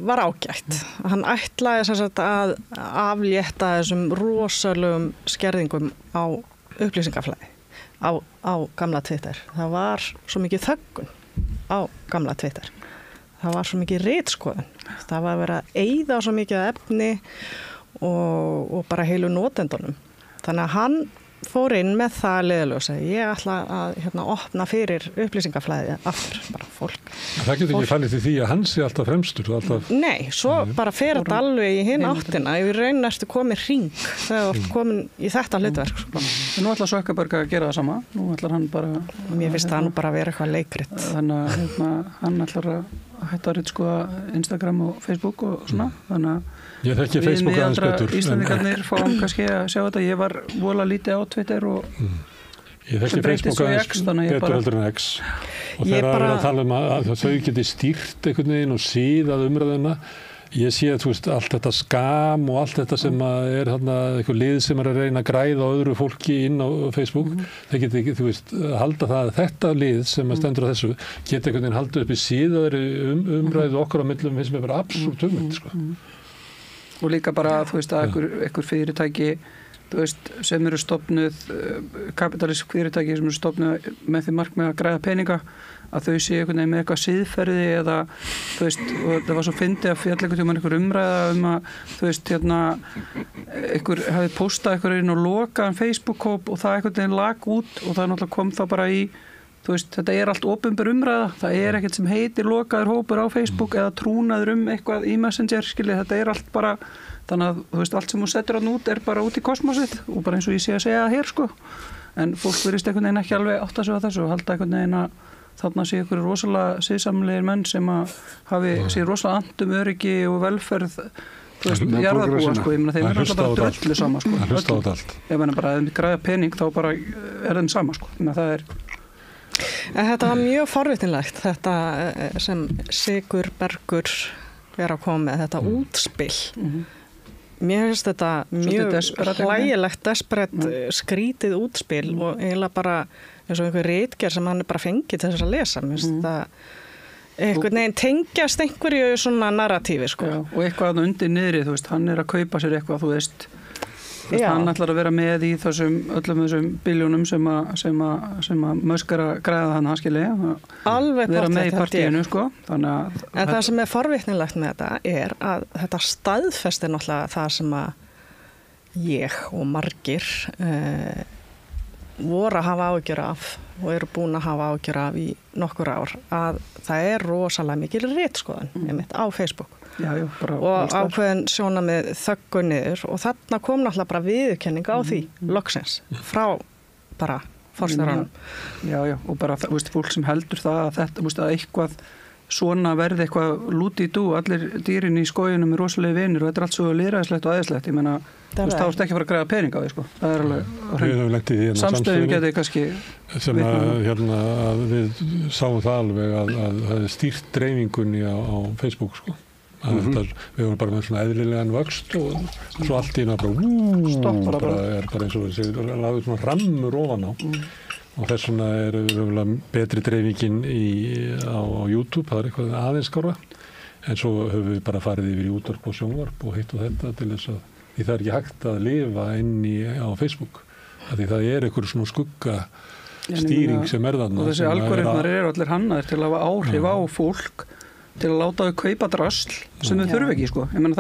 var ágætt. Hann ætlaði sem sagt að aflétta þessum rosalegum skerðingum á upplýsingaflæði á gamla Twitter. Það var svo mikið þöggun á gamla Twitter. Það var svo mikið ritskoðun. Það var verið að eyða svo mikið efni og bara heilu notendunum. Þannig að hann fór inn með það leiðaljósa. Ég ætla að opna fyrir upplýsingaflæði aftur, bara fólk. Það getur ekki fallið til því að hann sé alltaf fremstur. Nei, svo bara fer þetta alveg í hinn áttina. Ef við raunin ertu komin hring þegar þú ert komin í þetta hlutverk. Nú ætlar Zuckerberg að gera það sama. Nú ætlar hann bara... Mér finnst það nú bara að vera eitthvað leikrit. Þannig að hann ætlar að hætta að ritskoða Instagram og Facebook og svona. Þannig að ég þekki Facebook aðeins betur. Íslendingarnir fáum kannski að sjá þetta. Ég var vola lítið á Twitter og... Ég þekki Facebook aðeins betur heldur en X og þegar það er að tala að þau geti stýrt einhvern veginn og síðað umræðuna. Ég sé að allt þetta skam og allt þetta sem er eitthvað lið sem að reyna að græða á öðru fólki inn á Facebook. Þeir geti ekki, halda það að þetta lið sem stendur á þessu geti einhvern veginn haldið upp í síðaðri umræðu okkar á millum sem er bara absolutt hugmynd, sko. Og líka bara, að einhver fyrirtæki sem eru stofnuð, kapitalísk fyrirtæki sem eru stofnuð með því markmið að græða peninga, að þau sé einhvern veginn með eitthvað siðferði eða, og það var svo fyndið að fjalla einhver umræða að, einhver hafi postað einhver inn og lokaðan Facebook-hóp og það einhvern veginn lag út og það náttúrulega kom þá bara í, þetta er allt opinber umræða, það er ekkert sem heitir lokaður hópur á Facebook eða trúnaður eitthvað í Messenger, þetta er allt bara. Þannig að allt sem hún setur hann út bara út í kosmosið og bara eins og ég sé að segja það hér, sko. En fólk virðist einhvern veginn ekki alveg átta sig á þessu og halda einhvern veginn að þarna sé einhverju rosalega siðsamlegir menn sem að hafi sé rosalega andum öryggi og velferð jarðarbúa, sko. Ég meina þeim er alltaf bara drullu sama, sko. Það hlusta á þetta allt. Ef hann bara græða pening þá bara þeim sama, sko. Það er. Þetta var mjög forvitinlegt, þetta sem Sigur Bergur er að koma með, þetta útspill. Mér finnst þetta mjög hlægilegt, desperate, skrítið útspil og eiginlega bara eins og einhver ritgerð sem hann bara fengið til þess að lesa. Mér finnst þetta einhvern veginn tengjast einhverju svona narratífi, sko. Já, og eitthvað undir niðri, hann er að kaupa sér eitthvað, hann ætlar að vera með í öllum þessum biljónum sem að Musk er að græða hann alveg vera með í partíinu, sko. En það sem er forvitnilegt með þetta er að þetta staðfestir náttúrulega það sem að ég og margir voru að hafa áhyggjur af og eru búin að hafa áhyggjur af í nokkur ár, að það er rosalega mikil ritskoðun einmitt á Facebook. Já, og ákveðin sjónarmið þöggu niður og þarna kom náttúrulega bara viðurkenning á því loksins frá bara forstjóranum. Já, og bara fólk sem heldur það að þetta, að eitthvað svona verði eitthvað lúti-dú, allir dýrin í skóginum er rosalega vinir og þetta er allt svo lýðræðislegt og æðislegt. Ég meina, þá ertu ekki að fara að græða pening á því, sko. Það er alveg samstöðin geti kannski sem að við sáum það alveg að það er stýrt dreifingunni á Facebook, sko. Við vorum bara með svona eðlilegan vöxt og svo allt í bara er bara eins og við laðum svona rammur ofan á og þess vegna er betri dreifingin á YouTube, það er eitthvað aðeins skárra en svo höfum við bara farið yfir í útvarp og sjónvarp og hitt og þetta til þess að því það er ekki hægt að lifa á Facebook því það er einhver svona skugga stýring sem er þarna og þessi algoritmar eru allir hannaðir til að hafa áhrif á fólk til að láta þau kaupa drasl sem þau þurfi ekki, sko. Ég meina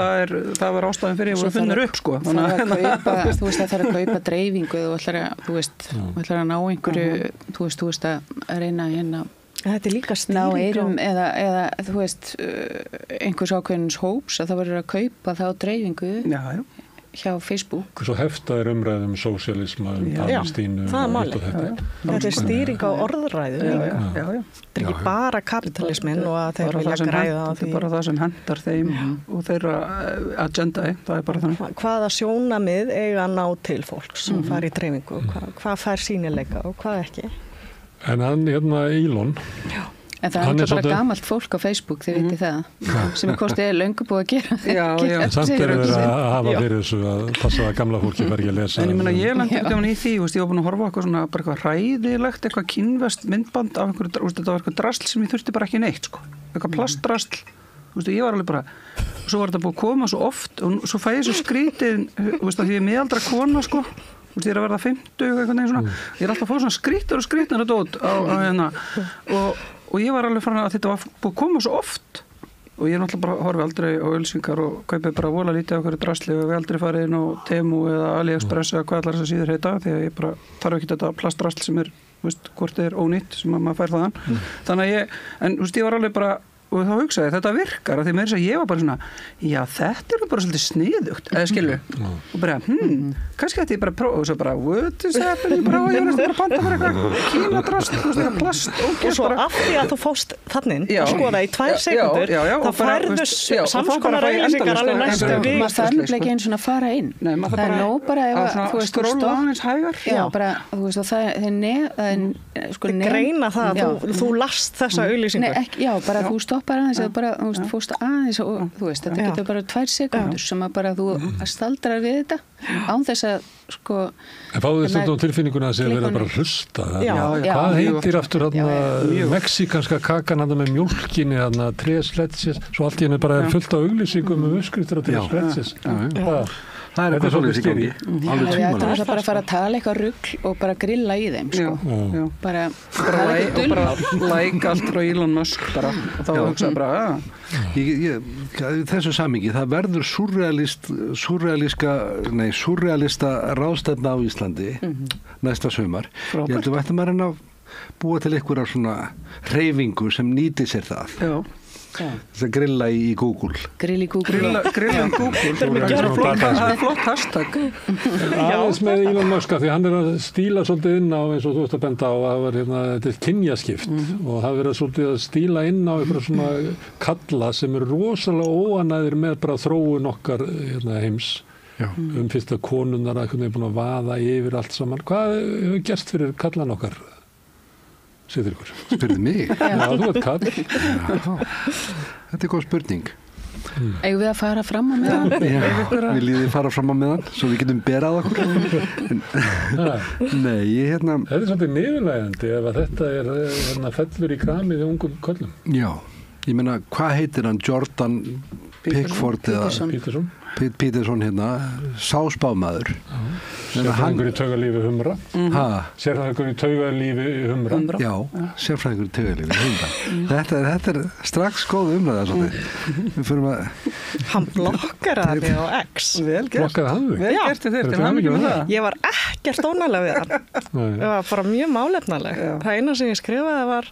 það var ástæðan fyrir að voru finnur upp, sko. Það þarf að kaupa dreifingu og ætlar að ná einhverju, þú veist að reyna hérna þetta er líka ná eirum eða einhvers ákveðins hóps að það verður að kaupa þá dreifingu. Já. Hjá Facebook. Svo heftaðir umræðum sósíalisma, Palestínu og hitt og þetta. Þetta er stýring á orðræðu líka. Þetta er ekki bara kapitalismin og að þeir vilja græða á því. Þetta er bara það sem hendar þeim og þeirra agendai, það er bara þannig. Hvaða sjónarmið eiga að ná til fólks sem fær í dreifingu, hvað fær sýnileika og hvað ekki. En hann Elon En það er bara gamalt fólk á Facebook, þið veitir það, sem hvort er löngu búið að gera. Já. Samt er það að hafa fyrir þessu að passa að gamla fólki fær ekki að lesa. En ég meina, ég lendi í því, ég var búin að horfa okkur svona bara eitthvað hræðilegt, eitthvað kínvest myndband af einhverju, þetta var eitthvað drasl sem ég þurfti bara ekki neitt, sko. Eitthvað plastdrasl, ég var alveg bara, og svo var þetta búið að koma svo oft og svo fæ ég svo skrítið, því ég er miðaldra kona, sko. Ég er að verða 50 eitthvað neginn svona. Ég er alltaf að fá svona skrítnar og dót og ég var alveg farin að þetta var búið að koma svo oft og ég náttúrulega bara horfi aldrei á ölsingar og kaupi bara vola lítið á hverju drasli og við aldrei farið inn á Temu eða AliExpress eða hvað allar þessar síður heita því að ég bara þarf ekki þetta plastdrasl sem er hvort er ónýtt sem að maður fær þaðan þannig að ég var alveg bara og þá hugsaði ég, þetta virkar, af því meira þess að ég var bara svona, já, þetta bara svolítið sniðugt, eða skilu, og bara, kannski þetta ég bara prófa, og svo bara, what is happening, ég var bara að panta fyrir eitthvað kínadrast, plast, og svo af því að þú fóst þannig að skoða í 2 sekundur, þá færðu samskonar auglýsingar alveg næstu við. Maður þarf ekki eins og að fara inn. Það er nóg bara ef þú veist, skróla aðeins hægar. Já, bara, þú veist, og það er greina það að þú last þessa auglýsingu. Já, bara þú stoppar aðeins eða bara, þú veist, fórst aðeins og þú veist, þetta getur bara 2 sekundur sem að bara þú staldrar við þetta án þess að, sko... En fáðu þið stundum tilfinninguna að segja verið bara að hlusta. Hvað heitir aftur mexikanska kakan með mjólkinni, tres leches, svo allt í henni bara er fullt á auglýsingum uppskriftir á tres leches. Það er svolítið í gangi. Við ættum að bara fara að tala eitthvað rugl og bara grilla í þeim, sko. Bara like allt frá Elon Musk bara, og þá hugsaði bara, þessu samhengi, það verður súrrealista ráðstefna á Íslandi næsta sumar. Ég held að við ættum að reyna að búa til einhverja svona hreyfingu sem nýti sér það. Þess að grilla í Google. Grill í Google. Grilla í Google. Það er flott hashtag. Aðeins með Elon Musk, því hann að stíla svolítið inn á, eins og þú ert að benda á, að var þetta kynjaskipt og það verið svolítið að stíla inn á einhverja svona kalla sem eru rosalega óanæðir með bara þróun okkar heims. Fyrst að konunnar að búin að vaða yfir allt saman. Hvað hefur gerst fyrir kallan okkar? Sigþryggur. Spurðu mig? Já, þú ert kall. Þetta er góð spurning. Eigum við að fara fram á meðan? Við líðum fara fram á meðan, svo við getum berað okkur. Nei, Þetta er svolítið niðurlægjandi ef að þetta er fellur í kramið í ungum köllum. Já, ég meina, hvað heitir hann? Jordan Pickford eða Peterson sáspámaður. Sérfræðingur í taugalífi humra. Sérfræðingur í taugalífi humra. Já, sérfræðingur í taugalífi humra. Þetta er strax góð umræða svolítið. Við fyrir að... Hann blokkaraði á X. Vel gert. Blokkaði hann þig? Vel gert til þér, til hamingju með það. Ég var ekkert ónægleg við hann. Ég var bara mjög málefnaleg. Það eina sem ég skrifaði var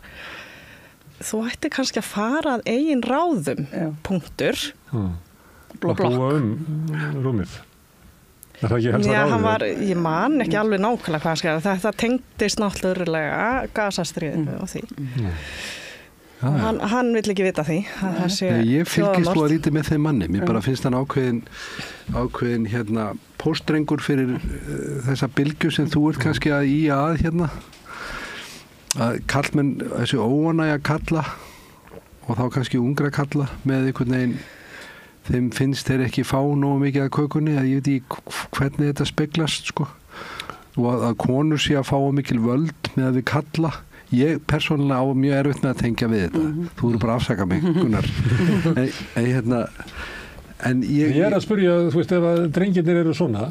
þú ætti kannski að fara að eigin ráðum, punktur. Blokk. Og búa rúmið. Er það ekki helst að ráðið? Ég man ekki alveg nákvæmlega hvað hann skrifaði. Þetta tengdist náttúrulega Gaza-stríðinu og því. Hann vill ekki vita því. Ég fylgist þú að lítið með þeim manni. Mér bara finnst hann ákveðin póstdrengur fyrir þessa bylgju sem þú ert kannski að að kallmenn, þessi óanægja kalla og þá kannski ungra kalla með einhvern veginn, þeim finnst þeir ekki fá nógu mikið að kökunni, að ég veit ekki hvernig þetta speglast, sko, og að konur sé að fá mikil völd með að við kalla. Ég persónulega á mjög erfitt með að tengja við þetta. Þú eru bara að afsaka mig, Gunnar. En ég er að spyrja, þú veist, ef að drengirnir eru svona,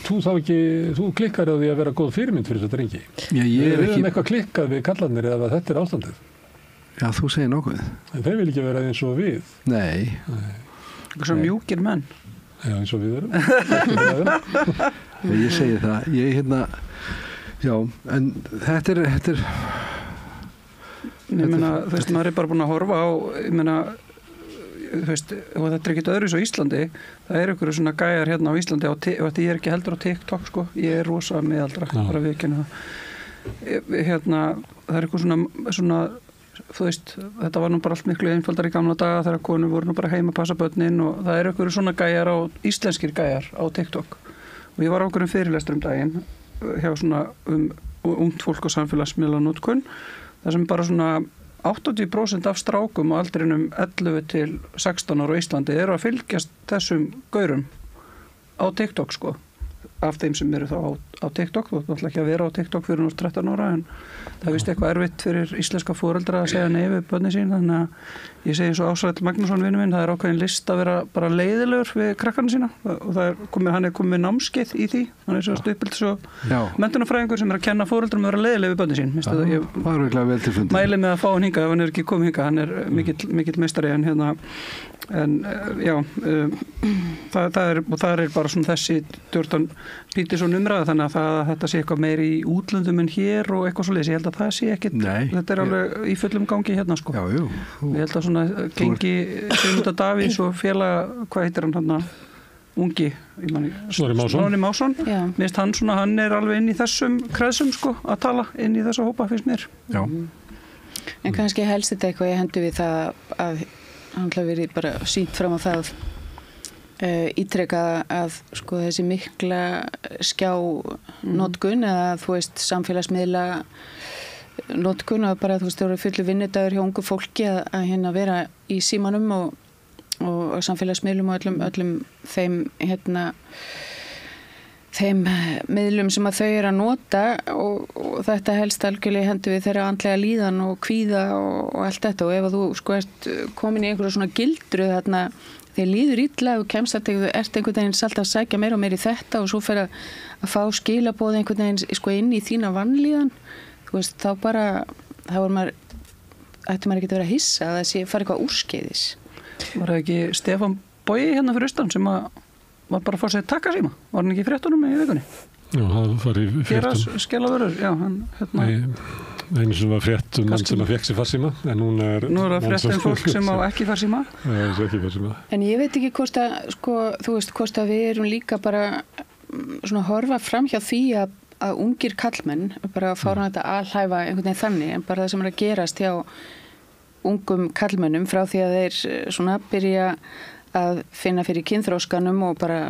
þú þá ekki, þú klikkar á því að vera góð fyrirmynd fyrir þessa drengi. Við höfum eitthvað klikkað við kallarnir eða þetta er ástandið. Já, þú segir nokkuð. En þeir vil ekki vera eins og við. Nei. Svo mjúkir menn. Já, eins og við erum. Ég segi það. Já, en þetta er... Ég meina, þú veist, maður er bara búin að horfa á, ég meina, þú veist, og þetta er ekkert öðruvísi á Íslandi, það er einhverju svona gæjar hérna á Íslandi og þetta ég er ekki heldur á TikTok, sko, ég er rosa miðaldra, bara viðkynna það. Það er eitthvað svona, þú veist, þetta var nú bara allt miklu einfaldar í gamla daga þegar konur voru nú bara heima að passa börnin og það er einhverju svona gæjar íslenskir gæjar á TikTok og ég var á einhverjum fyrirlestur daginn hjá svona ungt fólk og samfélagsmiðlanotkun, það sem bara svona 80% af strákum á aldrinum 11 til 16 ára á Íslandi eru að fylgjast þessum gaurum á TikTok, sko, af þeim sem eru þá á TikTok. Þú ætla ekki að vera á TikTok fyrir náttúrulega 13 ára en það er vist eitthvað erfitt fyrir íslenska foreldra að segja nei við börnin sín, þannig að ég segi svo Ásræll Magnússon vinur minn, það er ákveðin list að vera bara leiðilegur við krakkarna sína og hann er komið námskeið í því, hann er svo stuðbild svo menntunarfræðingur sem er að kenna foreldrum að vera leiðileg við börnin sín. Það er vel til fundið. Mæli með að fá hann hingað ef hann er ekki komið hingað, hann er mikill meistari það er bara svona þessi Jordan Peterson umræða, þannig að það að þetta sé eitthvað meiri í útlöndum en hér og eitthvað svoleiðis, ég held að það sé ekkit, þetta alveg í fullum gangi hérna sko. Já. Ég held að svona gengi Sigmundur Davíðs og félag, hvað heitir hann ungi, Snorri Másson. Minnst hann svona, hann alveg inn í þessum kreðsum sko, að tala inn í þessa hópa finnst mér. Já. En kannski helst þetta eitthvað ég hendur við það að hann hlaði verið bara sýnt fram á það ítrekka að sko þessi mikla skjánotkun eða þú veist samfélagsmiðla notkun og bara þú veist það eru fullu vinnudagur hjá ungu fólki að hérna vera í símanum og samfélagsmiðlum og öllum þeim þeim miðlum sem að þau eru að nota og þetta helst algjörlega hendur við þeirra andlega líðan og kvíða og allt þetta og ef að þú sko ert komin í einhverju svona gildru þarna þeir líður illa og kemst að þú ert einhvern veginn alltaf að sækja meira og meira í þetta og svo fer að fá skilaboð einhvern veginn sko inn í þína vanlíðan þú veist þá bara ætti maður ekki að vera að hissa að það sé fara eitthvað úrskeiðis. Var það ekki Stefán Bogi hérna fyrir austan sem að var bara að fá sér taka síma? Var hann ekki í fréttunum í vikunni? Já, það var í fréttunum. Geras skelavörur, já, hann einu sem var frétt mann sem að fekk sér farsíma en nú er það frétt fólk sem á ekki farsíma. En ég veit ekki hvort að sko, þú veist, hvort að við erum líka bara svona horfa fram hjá því að ungir kallmenn bara fára þetta alhæfa einhvern veginn þannig en bara það sem er að gerast hjá ungum kallmennum frá því að þeir svona byrja að finna fyrir kynþróskanum og bara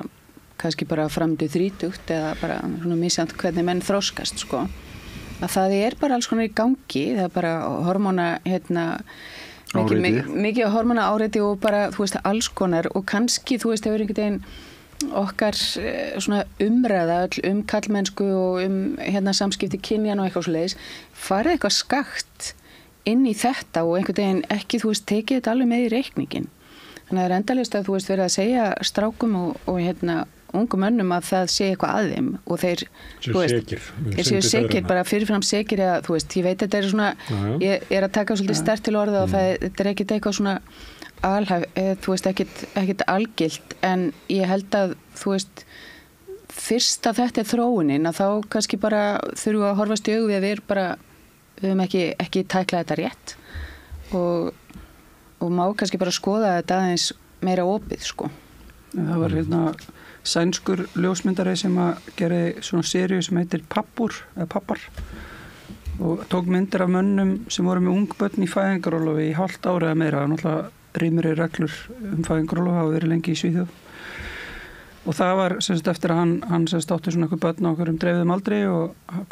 kannski bara framdu 30 eða bara svona misjant hvernig menn þróskast sko. Að það bara alls konar í gangi, það bara hormóna mikið hormóna áreiti og bara þú veist alls konar og kannski þú veist hefur einhvern veginn okkar svona umræða öll kallmennsku og samskipti kynjan og eitthvað svoleiðis farið eitthvað skakt inn í þetta og einhvern veginn ekki þú veist tekið þetta alveg með í reikningin. Þannig að það endalaust að þú veist verið að segja strákum og ungum mönnum að það sé eitthvað að þeim og þeir séu sekir bara fyrirfram sekir eða þú veist, ég veit þetta svona ég að taka svolítið sterkt til orða og þetta ekkert eitthvað svona alhæf, þú veist, ekkert algilt en ég held að þú veist, fyrst að þetta þróunin að þá kannski bara þurfum að horfast í augu við að við höfum ekki tæklað þetta rétt og má kannski bara skoða þetta aðeins meira opið sko. Það var sænskur ljósmyndari sem að gera svona seríu sem heitir Pappar og tók myndir af mönnum sem voru með ung börn í fæðingarólofi í hálft ára eða meira, náttúrulega rýmri reglur fæðingarólofi hafa verið lengi í Svíþjóð og það var eftir að hann átti svona eitthvað börn á okkur dreifðum aldri og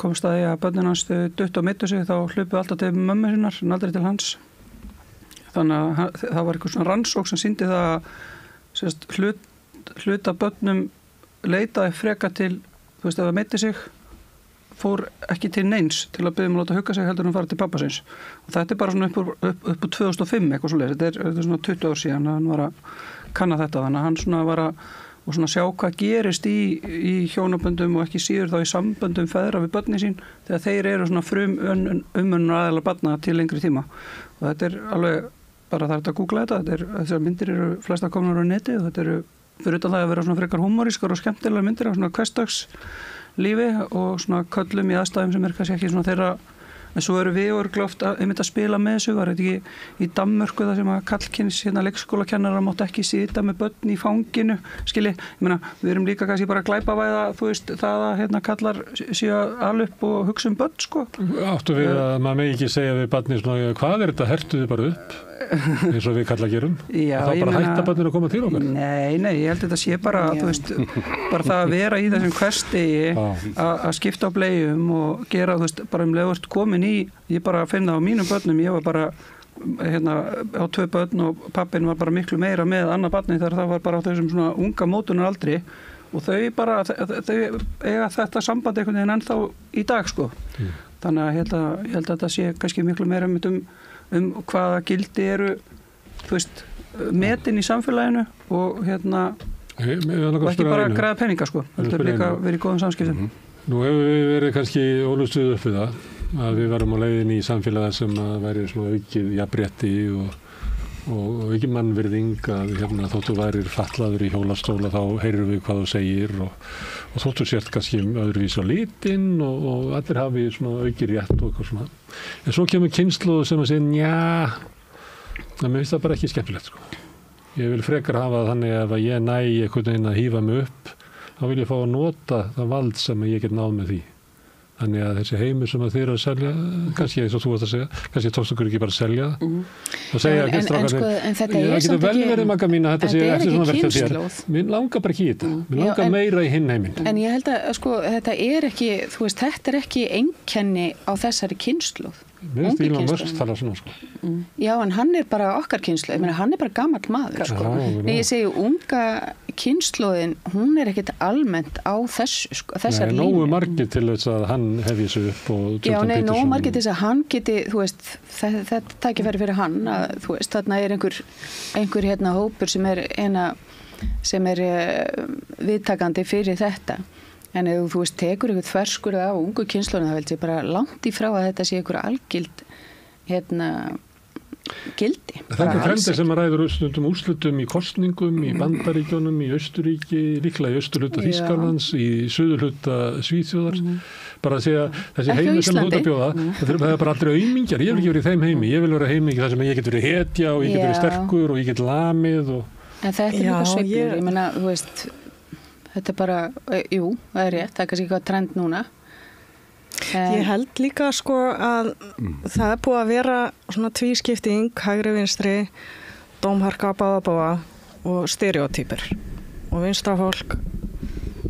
kom staði að börnin hans dutt og mittu sig þá hlupu alltaf til mömmu sinnar en aldrei til hans þannig að það var eitthvað svona rannsók sem sýndi það að hluta börnum leitaði freka til, þú veist, ef það meiti sig fór ekki til neins til að biðja að láta hugga sig heldur en fara til pappa síns og þetta bara svona upp á 2005 eitthvað svoleiðis, þetta er svona 20 ár síðan að hann var að kanna þetta þannig að hann svona var að og svona sjá hvað gerist í hjónaböndum og ekki síður þá í samböndum feðra við börni sín þegar þeir eru svona umönnunar aðeila barna til lengri tíma og þetta er alveg bara það að googla þetta, þessar myndir eru flesta komnar á neti og þetta eru fyrir utan það að vera svona frekar humorískar og skemmtilega myndir af svona hversdagslífi og svona köllum í aðstæðum sem kannski ekki svona þeirra en svo eru við örglóft að spila með þessu, var þetta ekki í Danmörku það sem að kallkyns leikskólakennara mátt ekki sita með börn í fanginu, skilji, ég meina við erum líka kannski bara glæpavæða, þú veist, það að kallar séu alveg upp og hugsa börn, sko. Áttu við að maður megi ekki segja við barni svona, hvað er þetta, hertu þið bara upp? Eins og við kalla gerum já, þá bara hætta börnir að koma til okkar Nei, ég held að þetta sé bara þú veist, bara það að vera í þessum hversdegi að skipta á bleium og gera, þú veist, bara leður komin í, ég bara finn það á mínum börnum ég var bara, á 2 börn og pappin var bara miklu meira með annað barni þegar það var bara á þessum svona unga mótunar aldri og þau eiga þetta samband einhvern veginn ennþá í dag, sko þannig að ég held að þetta sé kannski miklu meira hvaða gildi eru þú veist, metin í samfélaginu og og ekki bara græða peninga sko, heldur líka verið í góðum samskiptum. Nú hefur við verið kannski ólústuð upp við það að við varum á leiðinni í samfélagi sem að væri svona aukið jafnrétti og ekki mannvirðing að þóttu værir fatlaður í hjólastóla þá heyrir við hvað þú segir og þóttu sért kannski öðruvís á litinn og allir hafi svona aukið rétt og eitthvað svona. En svo kemur kynslóð sem að segja njá, en mér finnst það bara ekki skemmtilegt sko. Ég vil frekar hafa þannig ef að ég næ einhvern veginn að hífa mig upp, þá vil ég fá að nota það vald sem ég get náð með því. Þannig að þessi heimur sem að þið eru að selja, kannski eins og þú varst að segja, kannski tókst okkur ekki bara að selja það. Og segja að þetta er samt ekki, vel verið Magga mín að þetta sé eftir svona verkefni þér. Mér langar bara ekki í þetta, mér langar meira í hinn heiminn. En ég held að þetta er ekki, þú veist, þetta er ekki einkenni á þessari kynslóð. Mér finnst Elon Musk tala svona sko. Já, en hann er bara okkar kynslóð, ég meina hann er bara gamall maður sko. Nei, ég segi unga kynslóðin, hún er ekkit almennt á þessari línu. Nei, nógu margir til þess að hann hefði þessu upp og Já, nei, nógu margir til þess að hann geti, þú veist, þetta tækifæri fyrir hann að, þú veist, þarna er einhver hópur sem er viðtakandi fyrir þetta. En ef þú veist, tekur eitthvað þverskurð á ungu kynslóðina, það veldi bara langt í frá að þetta sé einhver algild gildi. Það er trendir sem að ræður stundum úrslitum í kosningum, í Bandaríkjunum, í Austuríki, líklega í austurhluta Þýskalands, í suðurhluta Svíþjóðar. Bara að segja, þessi heimi sem þú ert að bjóða, það er bara aldrei aumingjar. Ég vil ekki verið í þeim heimi. Ég vil vera heimingi þar sem ég get verið hetja og ég get verið sterkur og ég get lamið. En þetta er líka sveiflur. Ég meina, þú veist, þetta er bara, jú, það er rétt, það er kannski eitthvað trend núna. Ég held líka sko að það er búið að vera svona tvískipting, hægri vinstri, dómharka, báða og stereotypur. Og vinstra fólk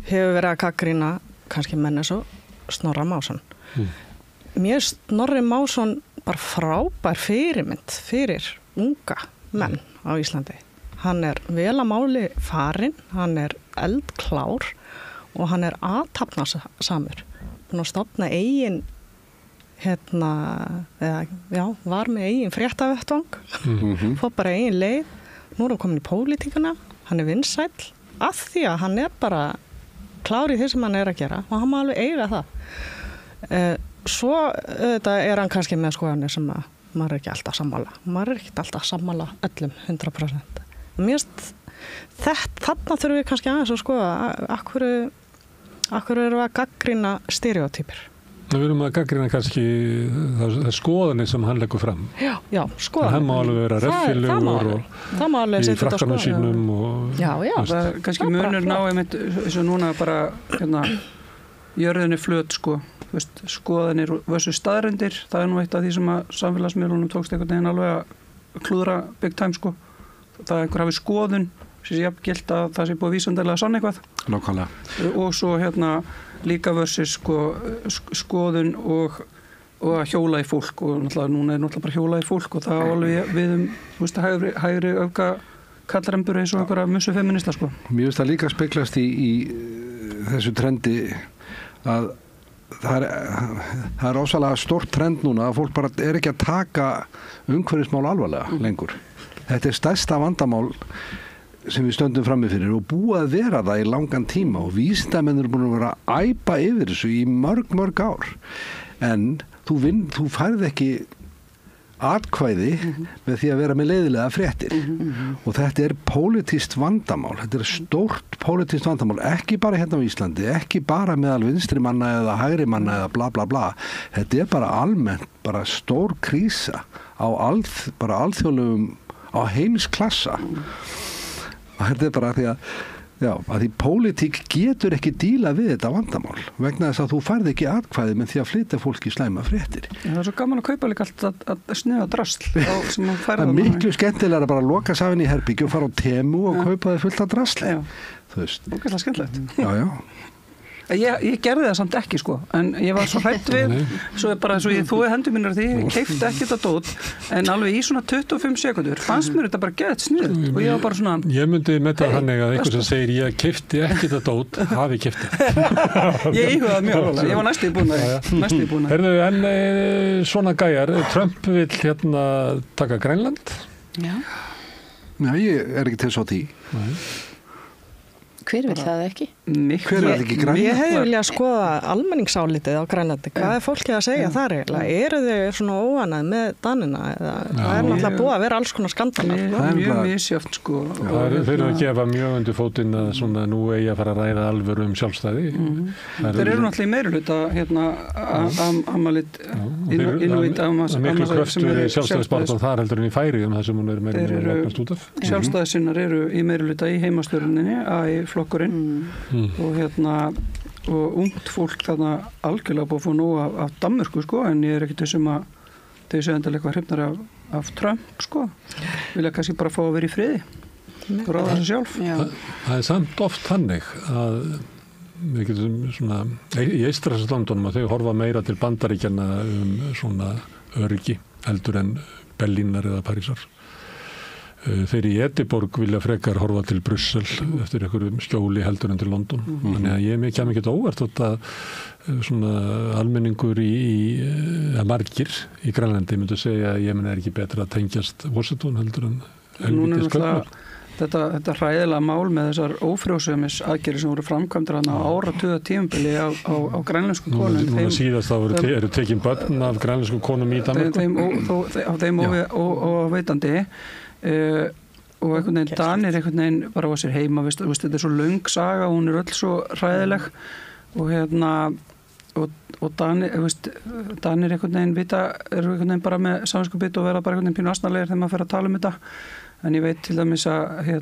hefur verið að gagnrýna kannski menn eins og Snorra Másson. Mér Snorri Másson bara frábær fyrirmynd fyrir unga menn á Íslandi. Hann er vel að máli farinn, hann er eldklár og hann er athafnasamur. Hann stofna eigin, var með eigin fréttavettvang, fór bara eigin leið. Nú er hann komin í pólitíkuna, hann er vinsæll, af því að hann er bara klár í því sem hann er að gera og hann má alveg eiga það. Svo þetta er hann kannski með skoðanir sem að maður er ekki alltaf sammála. Maður er ekki alltaf sammála öllum 100%. Mér finnst þarna þurfum við kannski aðeins að skoða akkur erum við að gagnrýna stereotypur. Við erum að gagnrýna kannski það skoðanir sem hann leggur fram. Já, skoðanir. Hann má alveg vera reffilegur og í frakkanum sínum. Já. Það er kannski munurinn á einmitt eins og núna bara jörðin er flöt sko. Skoðanir versus staðreyndir. Það er nú eitt af því sem að samfélagsmiðlunum tókst einhvern veginn alveg að klúðra big time sko. Það er einhver hafi skoðun sem sé jafngilt að það sé búið vísindalega sann eitthvað. Nákvæmlega. Og svo líka versus skoðun og að hjóla í fólk og núna er náttúrulega bara hjóla í fólk og það alveg við hægri öfga kallarembur eins og einhverja mussu feminista sko. Mér finnst það líka speglast í þessu trendi að það er ósalega stórt trend núna að fólk bara er ekki að taka umhverfismál alvarlega lengur. Þetta er stærsta vandamál sem við stöndum frammi fyrir og búið að vera það í langan tíma og vísindamenn eru búin að vera að æpa yfir þessu í mörg ár. En þú færð ekki atkvæði með því að vera með leiðilega fréttir. Og þetta er pólitískt vandamál. Þetta er stórt pólitískt vandamál. Ekki bara hérna á Íslandi, ekki bara meðal vinstri manna eða hægri manna eða bla bla bla. Þetta er bara almennt, bara stór krísa á alþjóðlegum, á heimsklassa. Og þetta er bara því að því pólitík getur ekki díla við þetta vandamál vegna þess að þú færð ekki atkvæði með því að flytja fólki slæma fréttir. Það er svo gaman að kaupa líka allt að sniða drasl sem að færa það er miklu skemmtilega að bara loka safinn í herbyggju og fara á Temu og kaupa þið fullt af drasli. Þú veist. Það er skemmtilegt. Já. Ég gerði það samt ekki sko, en ég var svo hrætt við, svo bara svo ég þóði hendur mínar því, keipti ekki þetta dót, en alveg í svona 25 sekundur fannst mér þetta bara gett sniðugt og ég var bara svona... Ég myndi með það þannig að einhver sem segir ég keipti ekki þetta dót, hafi keypt það. Ég íhugaði mjög alveg, ég var næstu í búin að. Heyrðu, en svona gæjar, Trump vill taka Grænland? Já. Nei, ég er ekki til svo því. Nei. Hver vil það ekki? Hver er ekki Grænland? Ég hefði viljað skoða almenningsálitið á Grænlandi. Hvað er fólkið að segja þar eiginlega? Eru þau svona óanað með Danina? Það er náttúrulega búið að vera alls konar skandalar. Það er mjög misjöfnt sko. Þeir eru að gefa mjög undir fótinn að svona nú eigi að fara að ræða alvöru sjálfstæði. Þeir eru náttúrulega í meirihluta Amalit Inuit miklu kröftur sjálfstæðisbaráttan þar heldur en í Færeyjum þar sem hún er meira lognast út af. Sjálfstæðissinnar eru í meirihluta í heimastjórninni flokkurinn og ungt fólk þarna algjörlega búið að fá nóg af Danmörku sko, en ég er ekkert þessum að þau séu endalega eitthvað hrifnar af Trump sko, vilja kannski bara fá að vera í friði og ráða þessu sjálf. Það er samt oft þannig að við getum svona í Eystrasaltslandunum að þau horfa meira til Bandaríkjanna svona öryggi heldur en Berlínar eða Parísar. Þeir í Edinborg vilja frekar horfa til Brussel eftir einhverjum skjóli heldur en til London. Þannig að ég kem ekki óvart að svona almenningur margir í Grænlandi myndu segja að ég er ekki betra að tengjast Washington heldur en helvítis Kaupmannahöfn. Þetta hræðilega mál með þessar ófrjósemis aðgerðir sem voru framkvæmdir á áratuga tímabili á grænlensku konum. Núna síðast þá eru tekin börn af grænlensku konum í Danmörku. Þeim óveitandi og einhvern veginn Danir einhvern veginn bara á sér heima, þetta er svo löng saga, hún er öll svo hræðileg og Danir einhvern veginn eru einhvern veginn bara með samviskubit og verða bara einhvern veginn pínu asnalegir þegar maður fer að tala þetta. En ég veit til dæmis að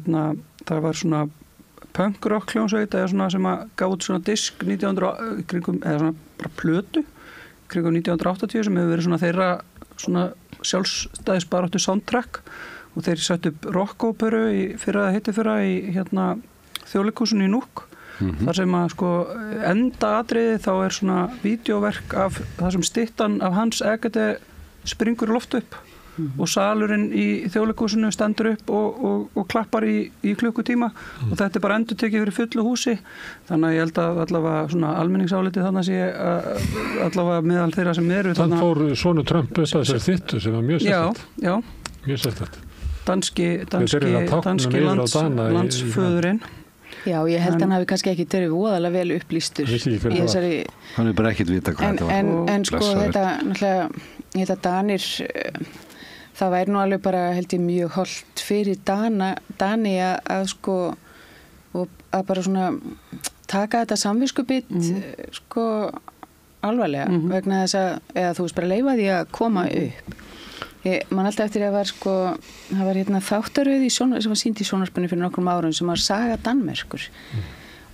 það var svona punk-rock hljómsveit eða svona sem að gaf út svona disk eða svona bara plötu kringum 1980 sem hefur verið svona þeirra svona sjálfstæðisbaráttu soundtrack og þeir sett upp rockóperu í Þjóðleikhúsinu í Nuuk þar sem að sko enda atriði þá er svona vídeóverk af það sem styttan af Hans Egede springur loft upp og salurinn í Þjóðleikhúsinu stendur upp og klappar í klukkutíma og þetta er bara endurtekið fyrir fullu húsi, þannig að ég held að allavega svona almenningsálitið þannig að sé allavega meðal þeirra sem eru þannig fór svona Trump þessari þittu sem var mjög sérstætt. Já. Mjög sérstætt. Danski landsföðurinn. Já, ég held að hann hafi kannski ekki verið voðalega vel upplýstur í þessari. Hann er bara ekkert vita hvað þetta var. En sko þetta náttúrulega, ég held að Danir það væri nú alveg bara held ég mjög holdt fyrir Dani að sko og að bara svona taka þetta samviskubit sko alvarlega vegna þess að eða þú veist bara leyfa því að koma upp. Man alltaf eftir að var sko það var þáttaröð sem var sýnd í sjónvarpinu fyrir nokkrum árum sem var Saga Danmerkur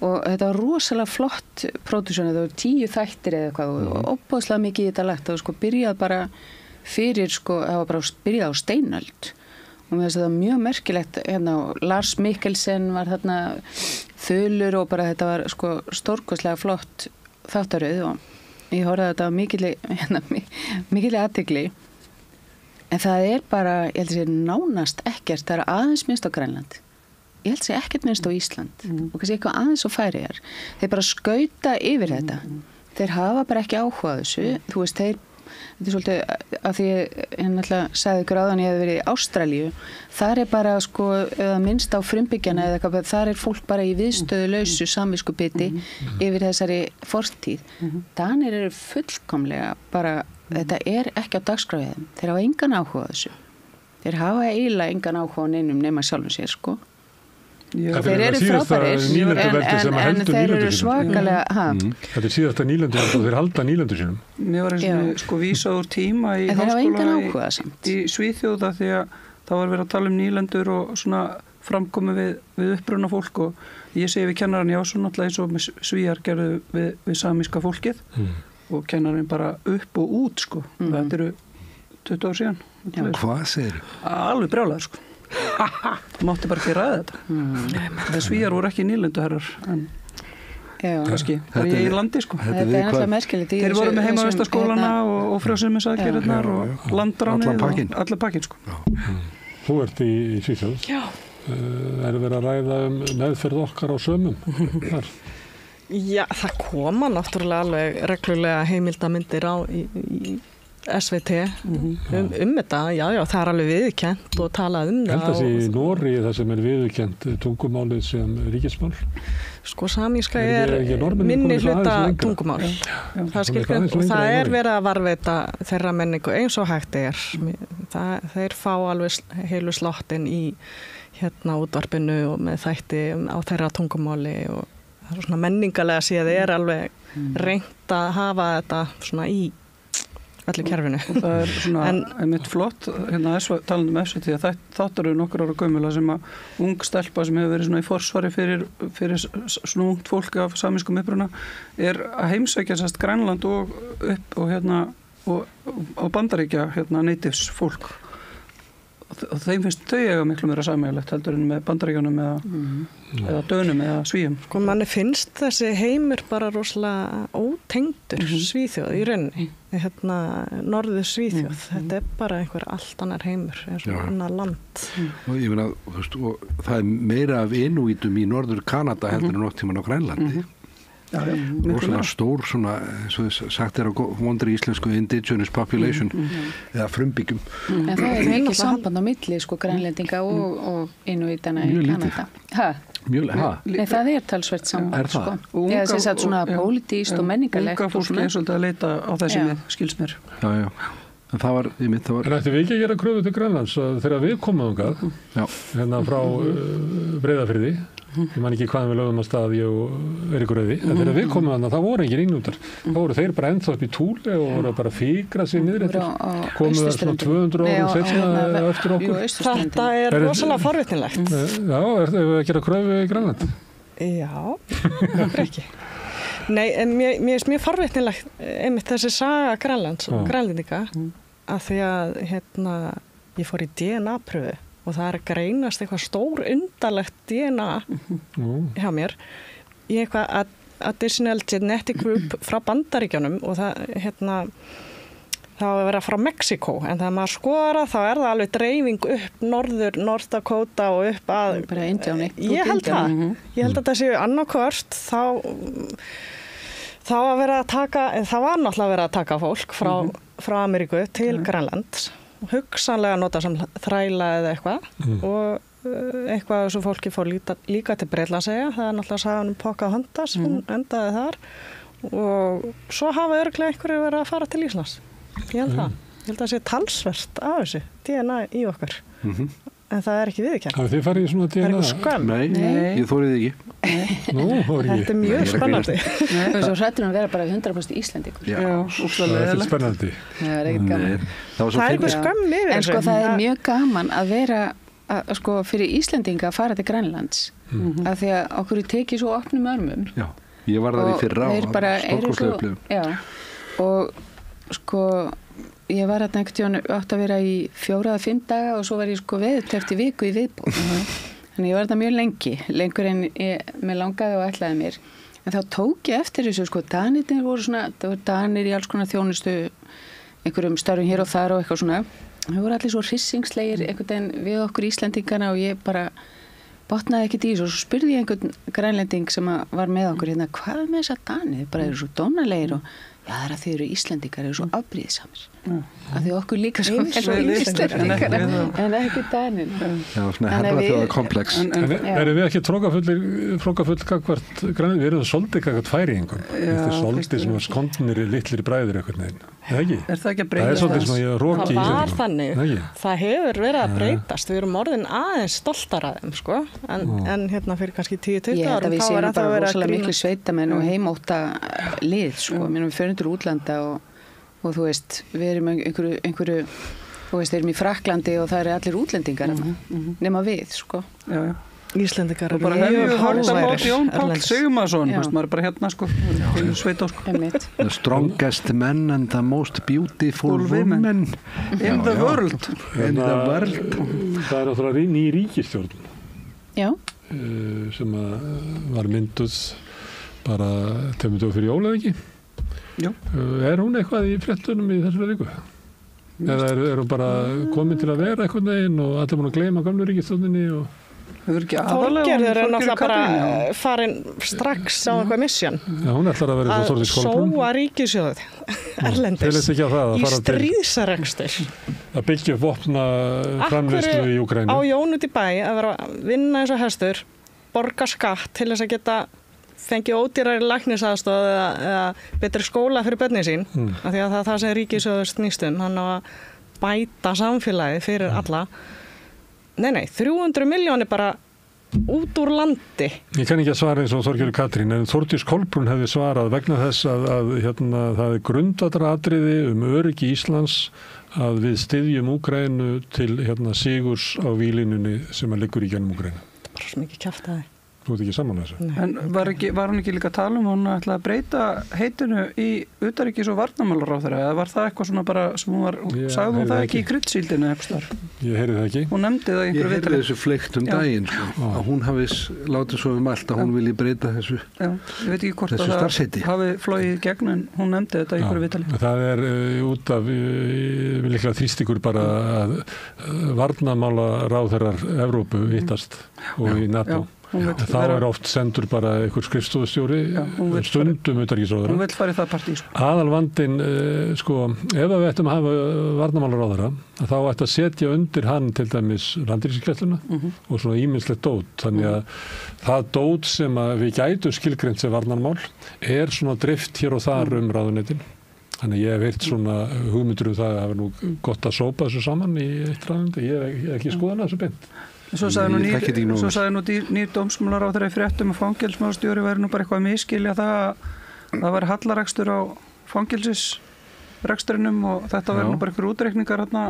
og þetta var rosalega flott pródúksjón, það voru 10 þættir eða eitthvað og opboðslega mikið í þetta lagt og sko byrjað bara fyrir sko, það var bara byrjað á steinöld og mér finnst þetta mjög merkilegt Lars Mikkelsen var þarna þulur og bara þetta var sko stórkostlega flott þáttaröð og ég horfði þetta mikilli athygli en það er bara, ég held að sé nánast ekkert, það er aðeins minnst á Grænland ég held að sé ekkert minnst á Ísland og kannski eitthvað aðeins á Færeyjar þeir bara skauta yfir þetta þeir hafa bara ekki áhuga á þessu þú veist, þetta er svolítið að því ég náttúrulega sagði ykkur áðan ég hefði verið í Ástralíu þar er bara sko minnst á frumbyggjana eða eitthvað, þar er fólk bara í viðstöðulausu samviskubiti yfir þessari fortíð Danir eru fullkomlega bara þetta er ekki á dagskrá þeir hafa engan áhuga á þessu þeir hafa eiginlega engan áhuga á neinum nema sjálfum sér sko þeir eru frábærir en þeir eru svakalega Þetta er síðasta nýlendur og þeir halda nýlendur sínum Mér var sko vísað úr tíma í háskóla í Svíþjóða því að það var verið að tala um nýlendur og svona framkomi við uppruna fólk og ég segi við kennaran Jásson náttúrulega eins og með Svíjar gerðu við samíska fólkið og kennarinn bara upp og út sko þetta eru 20 ár síðan Hvað segir þú? Alveg brjálæður sko mátti bara ekki ræða þetta Svíjar voru ekki nýlenduherrar en kannski það er í landi sko þetta er náttúrulega merkilegt þeir voru með heimavistaskólana og frjósemisaðgerðirnar og landránið og alla pakkin sko Þú ert í Svíþjóð er verið að ræða meðferð okkar á sömum þar Já, það koma náttúrulega alveg reglulega heimildamindir SVT þetta, já, það er alveg viðurkennt og talað það. Held að í Noregi það sem viðurkennt tungumálið sem ríkismál? Sko samíska minni hluta tungumál. Það skilgreint og það verið að varðveita þeirra menningu eins og hægt þeir fá alveg heilu slottin í útvarpinu og með þætti á þeirra tungumáli og það er svona menningalega séð alveg reynt að hafa þetta svona í öllu kerfinu. Og það er svona einmitt flott, talandi SVT, þáttur eru nokkur ára gömul sem að ung stelpa sem hefur verið svona í forsvari fyrir svona ungt fólk af samískum uppruna að heimsækja sérst Grænland og upp og Bandaríkja natives fólk. Og þeim finnst þau eiga miklu meira sameiginlegt heldur en með Bandaríkjunum eða Dönum eða Svíum. Sko manni finnst þessi heimur bara rosalega ótengdur Svíþjóð í rauninni. Norður Svíþjóð. Þetta er bara einhver allt annar heimur, eins og annar land. Og ég meina, það er meira af inúítum í Norður Kanada heldur en nokkuð tímann á Grænlandi. Rosalega stór svona, eins og sagt á vondri íslensku indigenous population eða frumbyggjum. En það er mikið samband á milli grænlendinga og inúítana í Kanada. Nei, það er talsvert samband. Er það? Eða sem sagt svona pólitískt og menningarlegt. Unga fólk er svolítið að leita á þessi með, skils mér. Já. En það var... En ætti við ekki að gera kröfu til Grænlands þegar við komum þangað, frá Breiðafirði, ég man ekki hvaðan við lögum að stað ég og Eiríkur Rauði, en þegar við komum þarna, það voru engin innútar. Það voru þeir bara ennþá upp í Túli og voru bara að fikra sig niður eftir. Komu það svona 200 árum seinna eftir okkur. Þetta er rosalega forvitnilegt. Já, ef við að gera kröfu í Grænland? Já, það er ekki. Nei, en mér er mjög forvitnilegt einmitt þessi saga Grænlands og grænlendinga að því að ég fór í DNA-pröfu og það er að greinast eitthvað stór undarlegt DNA hjá mér í eitthvað Additional Genetic Group frá Bandaríkjunum og það það var verið frá Mexíkó en þegar maður skoðar þá er það alveg dreifing upp North Dakota og upp að bara Indíáni. Ég held að það séu annarkvört þá að vera að taka það var náttúrulega verið að taka fólk frá Ameríku til Grænlands hugsanlega nota sem þræla eða eitthvað og eitthvað þessu fólki fór líka til Bretlands það er náttúrulega sagan Pocahontas hún endaði þar og svo hafa örugglega einhverju verið að fara til Íslands ég held að það sé talsvert af þessu DNA í okkar en það er ekki viðurkennt. Hafið þið farið í svona DNA? Það er eitthvað skömm. Nei, ég þórið ekki. Nú, þetta er mjög spennandi. Það er svo hrættur að vera bara 100% Íslendingur. Já, það er spennandi. Það er ekkert gaman. Það er eitthvað skömm yfir þessu. En sko það er mjög gaman að vera sko fyrir Íslendinga að fara til Grænlands af því að okkur er tekið svo opnum örmum. Já, ég var þar í fyrra og stórkostlega upplifun. Já, og sko ég var hérna einhvern tíðan átt að vera í 4 eða 5 daga og svo var ég sko veðurteppt í viku í viðbót. Þannig ég var þetta mjög lengur en mér langaði og ætlaði mér. En þá tók ég eftir þessu sko, Danirnir voru svona, það voru Danir í alls konar þjónustu, einhverjum störfum hér og þar og eitthvað svona. Það voru allir svo hryssingslegir einhvern veginn við okkur Íslendingana og ég bara botnaði ekkert í þessu og svo spurði ég einhvern grænlending sem var með okkur hérna, hvað með þessa Danir? Bara eru svo dónalegir og já, það er að þið eru Íslendingar, eru svo afbrýðisamir. Af því okkur líka svo vel Íslendingar, en ekki Danir. Já, svona herraþjóða komplex. Erum við ekki trókafull gagvart grænlending? Við erum svolítið gagvart færingum. Þetta er svolítið svona skondnir litlir bræður eitthvað neginn. Eða ekki? Er það ekki að breytast? Það er svolítið svona ég roki í það var þannig. Það hefur verið að breytast. Við erum orðin aðeins stoltar að þeim, sko. En hérna fyrir kannski 10-20 árum. Ég held að við séum bara rosalega miklu sveitamenn og heimóta lið, sko. Við förum til útlanda og þú veist, við erum einhverju þú veist, við erum í Frakklandi og það eru allir útlendingar nema við, sko. Já. Íslendingar eru bara hefur hort að móti Jón Páll Sigmarsson, maður er bara hérna sko sveita sko. The strongest men and the most beautiful women in the world. Það er náttúrulega ný ríkisstjórn sem var mynduð bara tveimur dögum fyrir jól eða ekki? Er hún eitthvað í fréttunum í þessari viku? Eða er hún bara komin til að vera eitthvað neginn og allir búin að gleyma gömlu ríkisstjórninni og Þorgerður náttúrulega bara farin strax á eitthvað mission. Já, hún ætlar að vera Að sóa ríkissjóð erlendis í stríðsarekstur. Að byggja upp vopna framleiðslu í Úkraínu. Á Jón út í bæ að vera að vinna eins og hestur, borga skatt til þess að geta fengið ódýrari læknisaðstoð eða betri skóla fyrir börnin sín, af því að það sem ríkissjóður snýst hann á að bæta samfélagið fyrir alla. Nei, 300 milljónir bara út úr landi. Ég kann ekki að svara eins og Þorgerður Katrín, en Þórdís Kolbrún hefði svarað vegna þess að það grundvallaratriði öryggi Íslands að við styðjum Úkraínu til sigurs á víglínunni sem liggur í gegnum Úkraínu. Það er bara svo mikið kjaftaði. Þú ert ekki saman þessu. En var hún ekki líka að tala hún ætlaði að breyta heitinu í utanríkis- og varnarmálaráðherra, eða var það eitthvað svona bara sem hún var, sagði hún það ekki í kryddsíldinu eitthvað? Ég heyrði það ekki. Hún nefndi það í einhverju viðtali. Ég heyrði þessu fleikt daginn, að hún hafi látið svo allt að hún vilji breyta þessu. Já, ég veit ekki hvort að það hafi flogið gegn, en hún nefndi þetta í einhverju viðtali. Það út af líklega þrýstingur bara að varnarmálaráðherrar Evrópu hittast og í NATO. Þá oft sendur bara einhver skrifstofustjóri stundum utanríkisráðherra. Hún vill fara í það partí. Aðalvandinn, ef við ættum að hafa varnarmálaráðherra, þá ætti að setja undir hann til dæmis landhelgisgæsluna og svona ýmislegt dót. Þannig að það dót sem við gætum skilgreint sem varnarmál svona drift hér og þar ráðuneytin. Þannig ég hef heyrt svona hugmyndir það að það er nú gott að sópa þessu saman í eitt ráðuneyti. Ég hef ekki skoðað þessu beint. Svo sagði nú nýr dómsmálaráðherra í fréttum að fangelsismálastjóri væri nú bara eitthvað að miskilja það væri hallarekstur á fangelsisrekstrinum og þetta væri nú bara eitthvað útreikningar hérna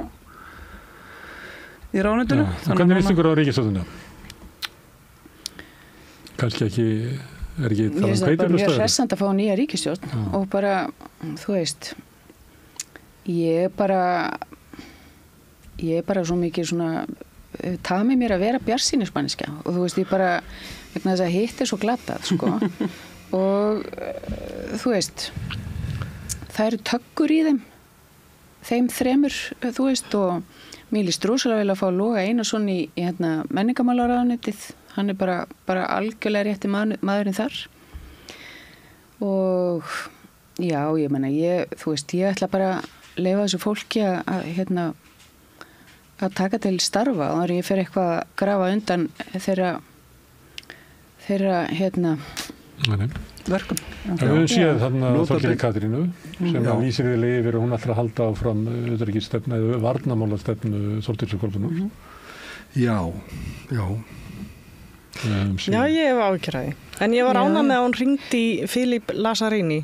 í ráðuneytinu. Hvernig líst ykkur á ríkisstjórnina? Kannski ekki, ekki það mjög stöður? Mjög hressandi að fá nýja ríkisstjórn og bara, þú veist, ég er bara svo mikið svona tami mér að vera bjartsýnismanneskja og þú veist, ég bara vegna þess að hitt svo glatað, og þú veist það eru töggur í þeim þremur, þú veist, og mér líst rosalega vel að fá Loga Einarsson í menningarmálaráðuneytið, hann er bara algjörlega rétti maðurinn þar og já, ég meina, þú veist, ég ætla bara að leyfa þessu fólki að taka til starfa og ég fer eitthvað að grafa undan þeirra verkum. Við höfum séð þarna Þorgerði Katrínu sem lýsir við yfir og hún ætlar að halda áfram utanríkisstefnu eða varnarmálastefnu Þórdísar Kolbrúnar. Já. Já, ég hef áhyggjur af því. En ég var ánægð með að hún hringdi í Filip Lazzarini,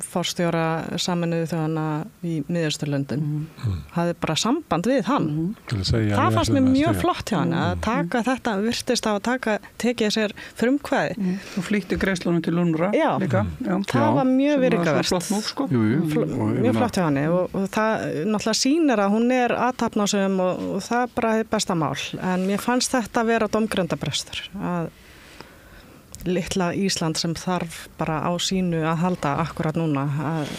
forstjóra Sameinuðu þjóðanna í Miðausturlöndum. Hafði bara samband við hann. Það fannst mér mjög flott hjá hann að taka þetta, virtist að tekið sér frumkvæði. Og flýtti greiðslunum til UNRWA líka. Það var mjög virðingarvert. Mjög flott hjá hann og það náttúrulega sýnir að hún er athafnasöm og það er bara besta mál. En mér fannst þetta vera dómgrendabrestur að litla Ísland sem þarf bara á sínu að halda akkurat núna að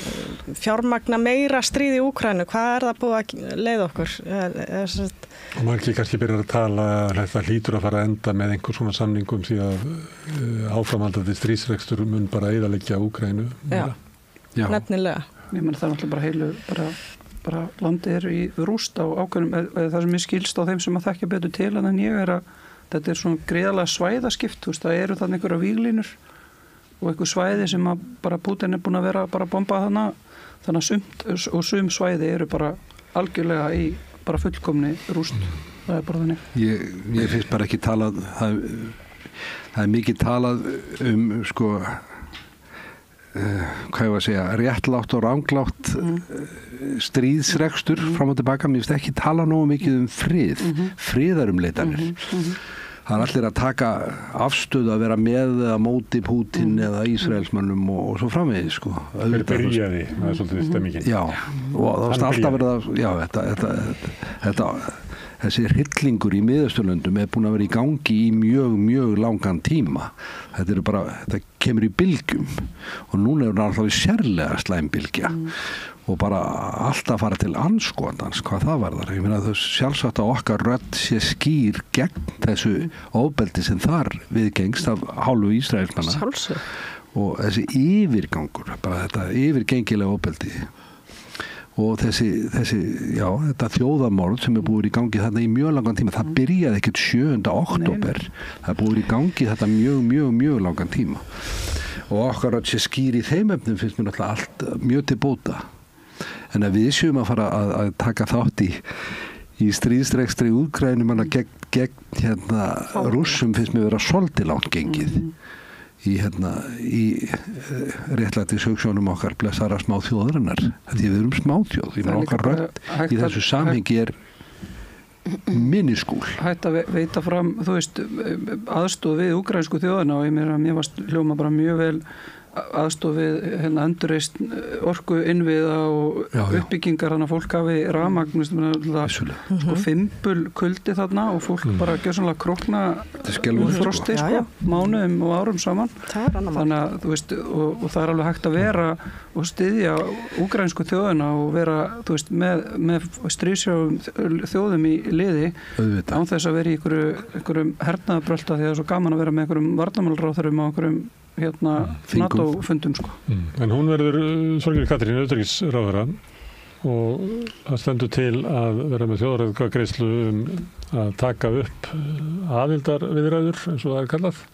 fjármagna meira stríð í Úkraínu, hvað það búið að leiða okkur? Og maður kannski byrjar að tala að þetta hlýtur að fara að enda með einhvers svona samningum síðan áframhaldandi stríðsrekstur mun bara eyðileggja Úkraínu. Já, nefnilega. Ég meina það er náttúrulega bara heilu bara landið í rúst á ákveðnum, það sem ég skilst á þeim sem að þekkja betur til en ég er að þetta er svona gríðarlega svæðaskipt, þú veist, það eru þannig einhverja víglínur og einhver svæði sem að bara Putin er búin að vera bara bombað þannig að sumt og sum svæði eru bara algjörlega í bara fullkomni rúst. Það er bara þannig. Ég finnst bara ekki talað, það er mikið talað hvað ég var að segja, réttlátt og ránglátt stríðsrekstur fram og tilbaka. Mér finnst ekki tala nógu mikið friðarumleitanir. Það er allir að taka afstöðu að vera með eða móti Pútín eða Ísraelsmönnum og svo framvegis, Þeir byrjaði, það er svolítið stemmingin. Já, og það var alltaf verið að þessi hryllingur í Miðausturlöndum er búin að vera í gangi í mjög, mjög langan tíma. Þetta kemur í bylgjum og núna er það alltaf sérlega slæmbylgja og bara alltaf fara til andskotans hvað það varðar. Ég meina þau sjálfsagt að okkar rödd sé skýr gegn þessu ofbeldi sem þar viðgengst af hálfu Ísraelsmanna. Sjálfsög. Og þessi yfirgangur, bara þetta yfirgengilega ofbeldi og þetta þjóðarmorð sem búið í gangi þarna í mjög langan tíma, það byrjaði ekkert 7. október, það búið í gangi þetta mjög langan tíma og okkar rödd sé skýr í þeim efnum finnst mér náttúrulega allt mjög til bóta. En að við séum að fara að taka þátt í stríðsrekstri Úkraínumanna gegn Rússum finnst mér vera svolítið langt gengið í réttlæti sögsjónum okkar blessara smáþjóðarinnar. Því við erum smáþjóð. Ég meina okkar rödd í þessu samhengi minniskúl. Hætt að veita fram, þú veist, aðstoð við úkraínsku þjóðina og mér varst hljóma bara mjög vel aðstoð við endurreist orku innviða og uppbyggingar þannig að fólk hafi rafmagn sko fimbul kuldi þarna og fólk bara gjörsamlega krokna úr frosti mánuðum og árum saman þannig að þú veist og það er alveg hægt að vera og styðja úkraínsku þjóðina og vera þú veist með stríðsjáum þjóðum í liði án þess að vera í einhverjum hernaðarbrölda því að það er svo gaman að vera með einhverjum varnarmálráðherrum og einhverjum NATO-fundum sko. En hún verður Þorgerður Katrín utanríkisráðherra og það stendur til að vera með þjóðaratkvæðagreiðslu að taka upp aðildarviðræður eins og það er kallað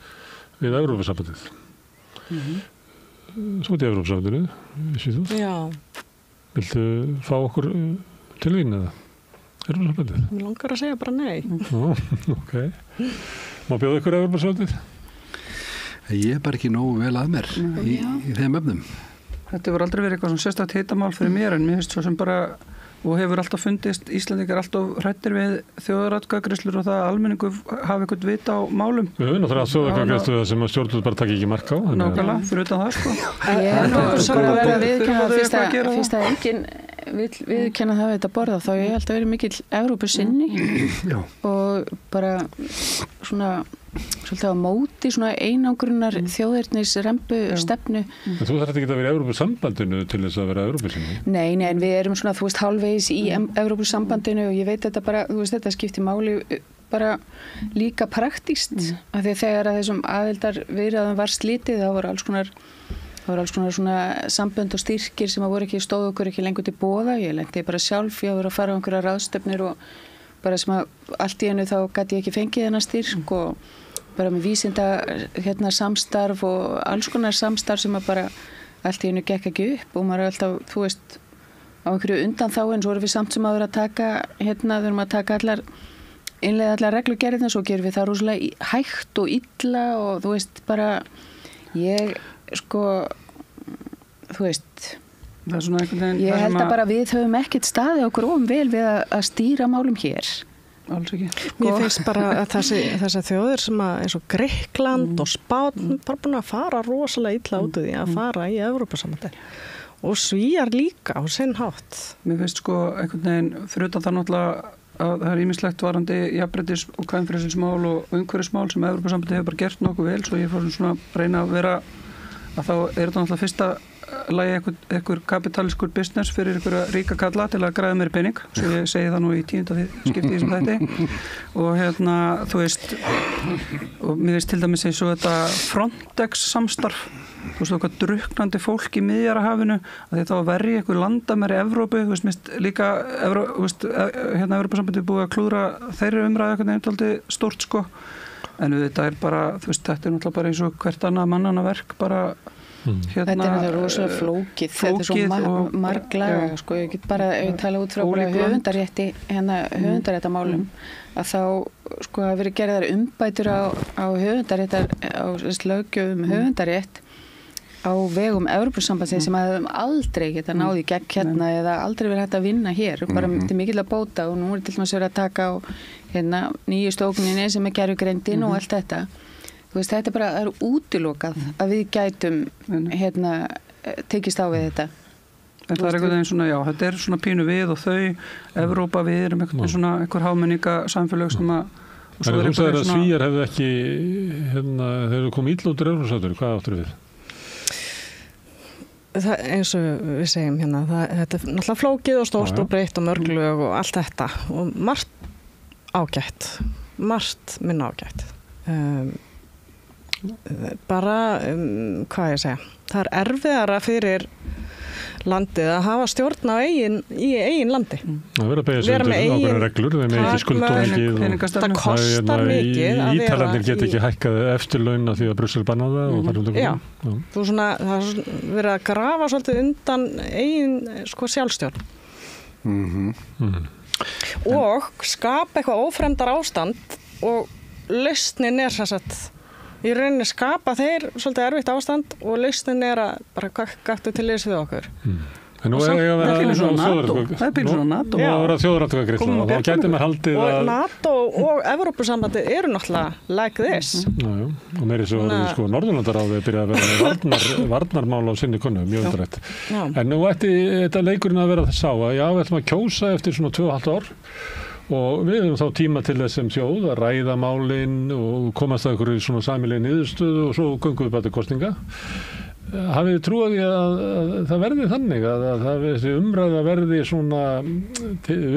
við Evrópusambandið. Svo út í Evrópusambandinu Já. Viltu fá okkur til þín eða? Evrópusambandið? Mér langar að segja bara nei. Ok. Má bjóða ykkur Evrópusambandið? Ég er bara ekki nógu vel að mér í þeim efnum. Þetta hefur aldrei verið eitthvað svona sérstakt hitamál fyrir mér en mér finnst svo sem bara og hefur alltaf fundist Íslendingar alltaf hrættir við þjóðaratkvæðagreiðslur og það að almenningu hafi eitthvað vita á málum. Við höfum náttúrulega þjóðaratkvæðagreiðslu sem að stjórnvöld bara taka ekki mark á. Nákvæmlega, fyrir utan það sko. Ég er nú svo að vera viðkenna fyrst að enginn viðkenna það við þetta borða þá ég held að vera mikill Evrópusinni og bara svona svolítið á móti svona einangrunar þjóðernis rembu stefnu. En þú þarf ekki að vera í Evrópusambandinu til þess að vera Evrópusinni? Nei, en við erum svona, þú veist, hálfvegis í Evrópusambandinu og ég veit þetta bara, þú veist, þetta skiptir máli bara líka praktíst af því að þegar að þessum aðildarviðræðum var slitið þá voru alls konar svona sambönd og styrkir sem að voru ekki stóðu okkur ekki lengur til boða. Ég lenti bara sjálf, ég voru að fara á einhverja ráðstefnir og bara sem að allt í einu þá gæti ég ekki fengið þennan styrk og bara með vísinda samstarf og alls konar samstarf sem að bara allt í einu gekk ekki upp og maður er alltaf, þú veist, á einhverju undan þá en svo erum við samt sem að vera að taka við erum að taka innleiða allar reglugerðina, svo gerum við það rosalega hægt og illa og þú veist bara ég sko þú veist það er svona einhvern veginn ég held að bara við höfum ekkert staðið okkur vel við að stýra málum hér. Alls ekki. Mér finnst bara að þessi þjóðir sem að eins og Grikkland og Spán bara búin að fara rosalega illa út af því að fara í Evrópusambandið og Svíar líka á sinn hátt. Mér finnst sko einhvern veginn fyrir utan það náttúrulega að það er ýmislegt varandi jafnréttis- og kvenfrelsismál og umhverfismál sem Evrópusambandið hefur bara gert nokkuð vel svo ég fór svona að reyna að vera að þá er þetta náttúrulega fyrsta lagi einhver kapitalískur business fyrir einhverja ríka kalla til að græða meiri pening svo ég segi það nú í 10. skipti sem þetta og þú veist og mér veist til dæmis eins og þetta Frontex samstarf þú veist okkar drukknandi fólk í Miðjarðarhafinu að þetta var verri einhver landamæri Evrópu þú veist mist líka Evrópusambandið búið að klúðra þeirri umræðu eitthvað nefndaldi stórt sko en þetta er bara þú veist þetta er náttúrulega bara eins og hvert annað mannana verk bara þetta er þetta rosalega flókið þetta er svo marglaga sko, ég get bara tala út frá höfundarétti höfundaréttamálum að þá sko að verið gerðar umbætur á höfundaréttar á löggjöf höfundarétt á vegum Evrópusambandsins sem að höfum aldrei geta náði gegn hérna eða aldrei verið hægt að vinna hér bara þetta er mikill að bóta og nú er til dæmis verið að taka á nýjustu ógninni sem er gervigreindin og allt þetta þú veist, þetta er bara, það er útilokað að við gætum tekist á við þetta. En það er einhvern veginn svona, já, þetta er svona pínu við og þau, Evrópa við erum einhvern svona einhver hámenninga samfélag sem að En þú sagðir að Svíjar hefðu ekki þeir eru komið illa út úr Evrópusambandinu, hvað áttur við? eins og við segjum hérna, þetta náttúrulega flókið og stórt og breytt og mörglög og allt þetta og margt ágætt, margt minna ágætt. Bara, hvað ég segja, það erfiðara fyrir landið að hafa stjórn á í eigin landi. Það verður að beygja sig undir ákveðnar reglur, þeim ekki skulda mikið. Það kostar mikið að vera Ítalarnir geta ekki hækkað eftirlaun af því að Brussel bannaði það og það Já, það er verið að grafa svolítið undan eigin sjálfstjórn. Og skapa eitthvað ófremdar ástand og lausnin sem sagt í rauninni skapa þeir svolítið erfitt ástand og lausnin að bara gættu til þess við okkur. En nú það er pínu svona NATO. Nú að vera þjóðaratkvæðagreiðsla og þá gæti maður haldið að... Og NATO og Evrópusambandið eru náttúrulega like this. Og meiri svo Norðurlandaráði byrja að vera með varnarmál á sinni konu, mjög undarlegt. En nú ætti þetta leikurinn að vera þess að við ætlum að kjósa eftir svona 2,5 ár og við höfum þá tíma til þess sem þjóð að ræða málin og komast að einhverju svona sameiginlegri niðurstöðu og svo göngum við bara til kosninga. Hafið þið trúið að það verði þannig að þessi umræða verði svona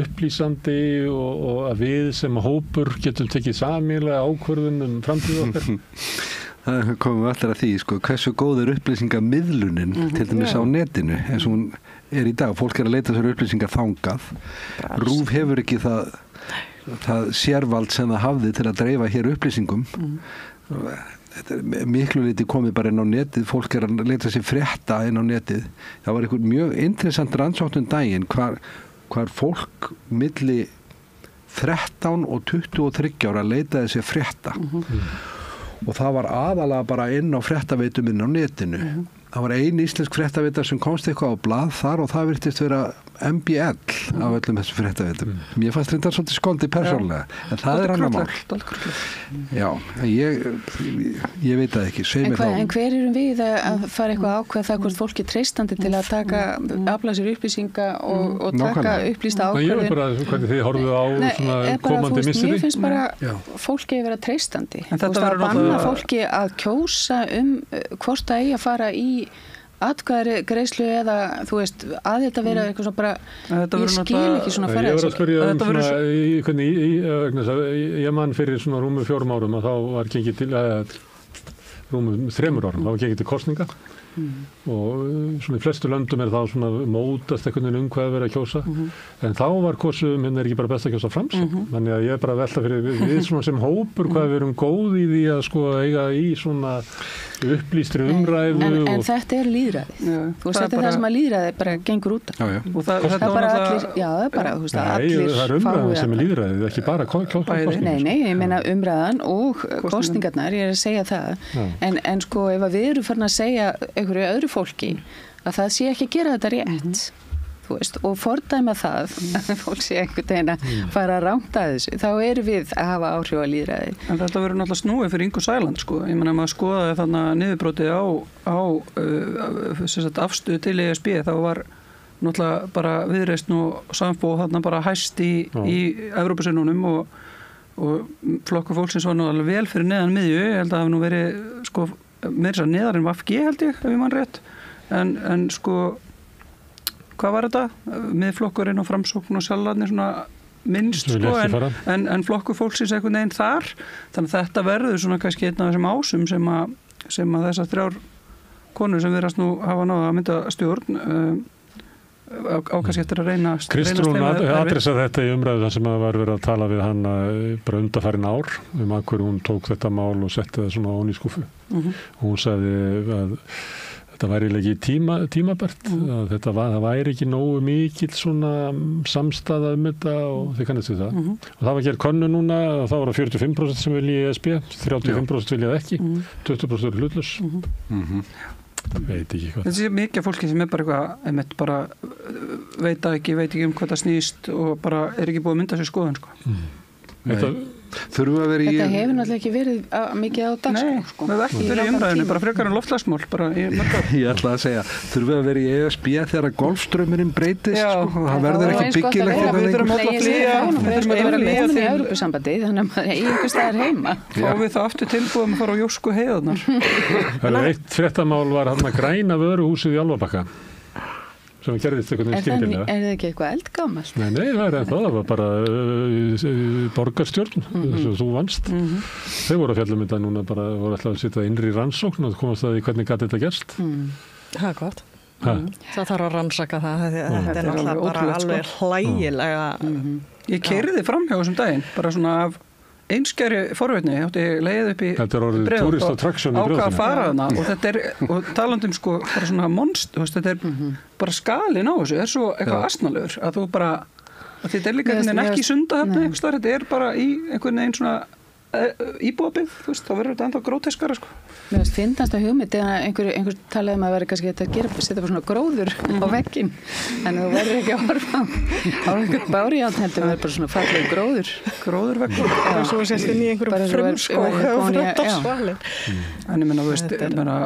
upplýsandi og að við sem hópur getum tekið sameiginlega ákvörðun framtíð okkar? Það komum við allir að því, hversu góð upplýsingamiðlunin til dæmis á netinu eins og hún í dag. Fólk að leita sér upplýsingar þangað. RÚV hefur ekki það sérvald sem það hafði til að dreifa hér upplýsingum. Þetta miklu liti komið bara inn á netið. Fólk að leita sér frétta inn á netið. Það var einhver mjög interessant rannsókn daginn hvar fólk milli 13 og 23 ára leitaði sér frétta. Og það var aðalega bara inn á fréttaveitum inn á netinu. Það var ein íslensk fréttaveita sem komst eitthvað á blað þar og það virtist vera MBL af öllum þessum fréttaveitum. Mér fannst reyndar svolítið skoldið persónulega, en það er annar mál. Já, ég veit það ekki. En hver erum við að fara eitthvað ákveð það hvort fólki treystandi til að afla sér upplýsinga og taka upplýsta ákveðin? Ég er bara hvernig þið horfðu á svona komandi misseri. Mér finnst bara fólki að vera treystandi. Að banna fólki að kjósa hvort það eigi að fara í atkvæðagreiðslu eða þú veist að þetta vera eitthvað svona bara ég skil ekki svona ferða ég var að spyrja svona ég man fyrir svona rúmu 4 árum að þá var gengið til rúmu 3 árum þá var gengið til kosninga og svona í flestu löndum þá svona mótast einhvern veginn hvað vera að kjósa en þá var kosum ekki bara best að kjósa Framsókn þannig að ég er bara að velta fyrir við svona sem hópur hvað við erum góð í því að eiga í svona upplýstri umræðu en þetta er lýðræði þú veist þetta er það sem að lýðræði bara gengur út og það er bara allir það er bara allir það er umræðan sem er lýðræði ekki bara kosningar nei, ég meina umræðan og kosningarnar ég er að segja það en sko ef við erum farin að segja einhverju öðru fólki að það sé ekki að gera þetta rétt þú veist, og fordæma það að fólk sé einhvern veginn að fara að ránta þessu, þá erum við að hafa áhrif á lýðræði. En þetta verður náttúrulega snúið fyrir Ingu Sæland, ég meina maður skoðaði þarna niðurbrótið á afstöðu til ESB, þá var náttúrulega bara Viðreisn og Samfóð þarna bara hæst í Evrópusinnunum og flokkur fólksins var nú alveg vel fyrir neðan miðju, ég held að það hafi nú verið meira svo neðar en VFG held ég, ef ég man rétt, en hvað var þetta? Miðflokkurinn og Framsókn og Sjálflarnir svona minnst en flokkur fólksins einhvern veginn þar þannig að þetta verður svona kannski einn af þessum ásum sem að þessar 3 konur sem virðast nú hafa náða að mynda stjórn ákast eftir að reyna Kristrún adressaði þetta í umræðu þar sem að var verið að tala við hana bara undanfarin ár að hverju hún tók þetta mál og setti það svona ón í skúfu og hún sagði að þetta væri ekki tímabært að það væri ekki nógu mikill svona samstaða þetta og þið kannast við það og það var gerð könnun núna og þá var það 45% sem vilja í ESB 35% viljað ekki 20% hlutlaus veit ekki hvað þetta sé mikið fólki sem bara eitthvað bara veit ekki hvað það snýst og bara ekki búið að mynda sér skoðun Þurfum að vera í... Þetta hefur náttúrulega ekki verið mikið á dagskrá, sko. Nei, við ekki verið í umræðinu, bara frekar en loftslagsmál, bara í mörg ár. Ég ætla að segja, þurfum við að vera í ESB þegar golfstraumurinn breytist, sko, það verður ekki byggilegt Við þurfum að flýja, við þurfum að vera komin í Evrópusambandið, þannig að ég einhvers staðar heima. Fáum við þá aftur tilbúðum að fara á Jósku heiðarnar. Eitt fréttamál var hann að græna vöruhúsið í Álfabakka sem gerðist einhvern veginn skyndilega. Er það ekki eitthvað eldgamalt? Nei, það var bara borgarstjórn sem þú vannst. Þeir voru að fjalla um þetta núna bara, voru alltaf að sitja innri rannsókn og komast að því hvernig gat þetta gerst. Það er gott. Það þarf að rannsaka það. Þetta er náttúrulega bara alveg hlægilega. Ég keyrði fram hjá þessum daginn, bara svona af einskæri forvitni, átti leið upp í Breiðholt og ákvað að fara þarna og þetta og talandum sko bara svona monster, þetta bara skalinn á þessu, svo eitthvað asnalegur að þú bara, að þetta líka ekki Sundahöfn einhvers staðar, þetta bara í einhvern veginn svona íbúðabyggð, þá verður þetta ennþá gróteskara sko. Mér finnst að hugmynd eða einhver talaði að vera kannski að setja bara svona gróður á vegginn, en þú verður ekki að horfa á einhver bárjátt, heldur verður bara svona falleg gróðurveggur og svo sést inn í einhverjum frumskóg og fröndasvalin. En ég meina,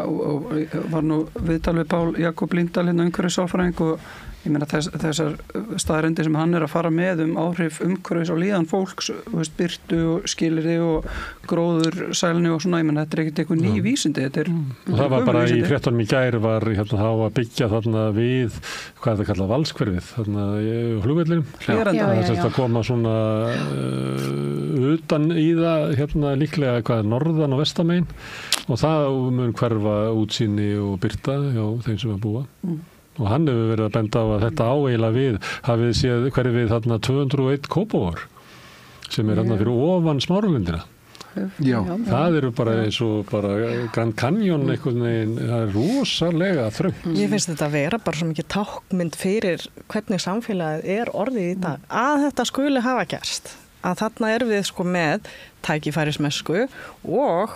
var nú viðtal við Pál Jakob Líndal hérna umhverfissálfræðing og ég meina þessar staðreyndir sem hann er að fara með áhrif umhverfis og líðan fólks, birtu og skilyrði og gróður, sælni og svona, ég meina þetta er ekkert eitthvað ný vísindi, þetta er... Og það var bara í fréttunum í gær var þá að byggja þarna við, hvað er það kallað, Valskverfið, þarna í flugvellinum. Það að koma svona utan í það, líklega norðan og vestamegin og það mun hverfa útsýni og birta hjá þeim sem að búa. Og hann hefur verið að benda á að þetta áeiginlega við hafið séð hverju við þarna 201 Kópavog sem er þarna fyrir ofan Smáralindina. Já. Það eru bara eins og bara Grand Canyon einhvern veginn, það er rosalega þröngt. Ég finnst þetta að vera bara svo mikið tákmynd fyrir hvernig samfélagið er orðið í dag. Að þetta skuli hafa gerst. Að þarna er við sko með tækifærismessku og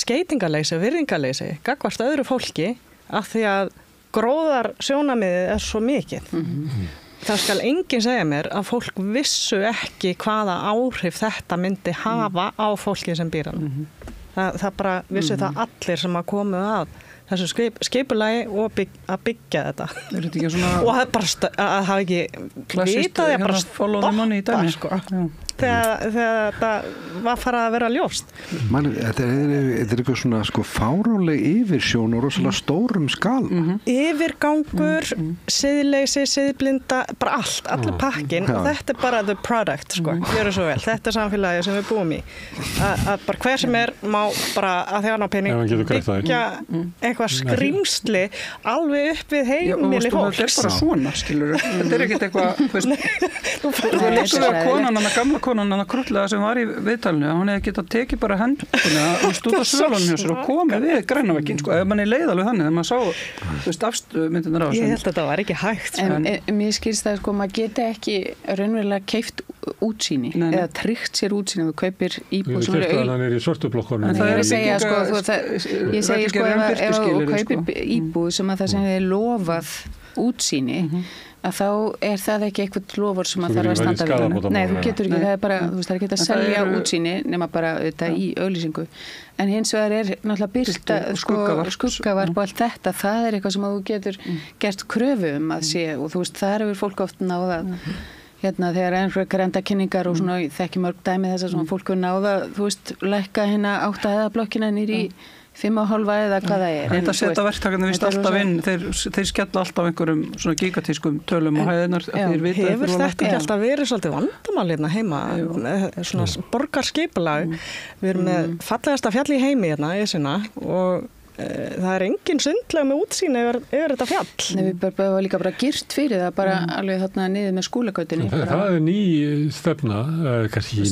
skeytingaleysi, virðingaleysi, gagnvart öðru fólki af því að gróðar sjónamiðið er svo mikið. Það skal enginn segja mér að fólk vissu ekki hvaða áhrif þetta myndi hafa á fólki sem býr hann. Það bara vissu það allir sem að komu að þessu skipulagi og að byggja þetta. Og það bara að hafa ekki vitað að bara stoppa sko. Þegar þetta var farið að vera ljóst. Þetta er eitthvað svona sko fáránleg yfirsjón og rosalega stórum skala. Yfirgangur, siðleysi, siðblinda, bara allir pakkin og þetta er bara the product sko, gjöru svo vel. Þetta er samfélagi sem við búum í. Að bara hver sem má bara að þjána pening byggja eitthvað skrýmsli alveg upp við heimili fólks. Þetta er bara svona, skilur. Þetta er ekkert eitthvað, þú veist, konan hann að krullega sem var í viðtalinu, hún hefði getað tekið bara hendina og stúta svölunum hjá sér og komið við grænaveginn, sko, ef mann er leið alveg þannig, þegar maður sá, þú veist, afstöðmyndirnar á. Ég held að þetta var ekki hægt. Mér skilst það, sko, maður geti ekki raunverulega keypt útsýni eða tryggt sér útsýni, þú kaupir íbúð sem eru hann er í svörtublokkunum. Ég segi, sko, ef þú kaupir íbúð sem að það sem þið lofað útsýni, að þá er það ekki eitthvað lofur sem að þarf að standa við. Nei, þú getur ekki, það er bara, þú veist, það er ekki að selja útsýni nema bara þetta í auglýsingu. En hins vegar er náttúrulega birta, skuggavarp og allt þetta, það er eitthvað sem að þú getur gert kröfu að sé og þú veist, það hefur fólk oft náða þegar einhverja grenndarkynningar og svona þekki mörg dæmi þess að svona fólk hefur náða, þú veist, lækka hérna 8 hæðablokkina niður í 5,5 eða hvað það er. Þetta setja verktakarnir vist alltaf inn, þeir skella alltaf einhverjum svona gigatískum tölum og hæðinar. Hefur þetta ekki alltaf verið svolítið vandamál hérna heima, svona borgarskipulag. Við erum með fallegasta fjall í heimi hérna, Esjuna, og það er engin sundlag með útsýni yfir þetta fjall. Nei, við bara líka bara girt fyrir það, bara alveg þarna niður með skúlagötunni. Það er ný stefna, kannski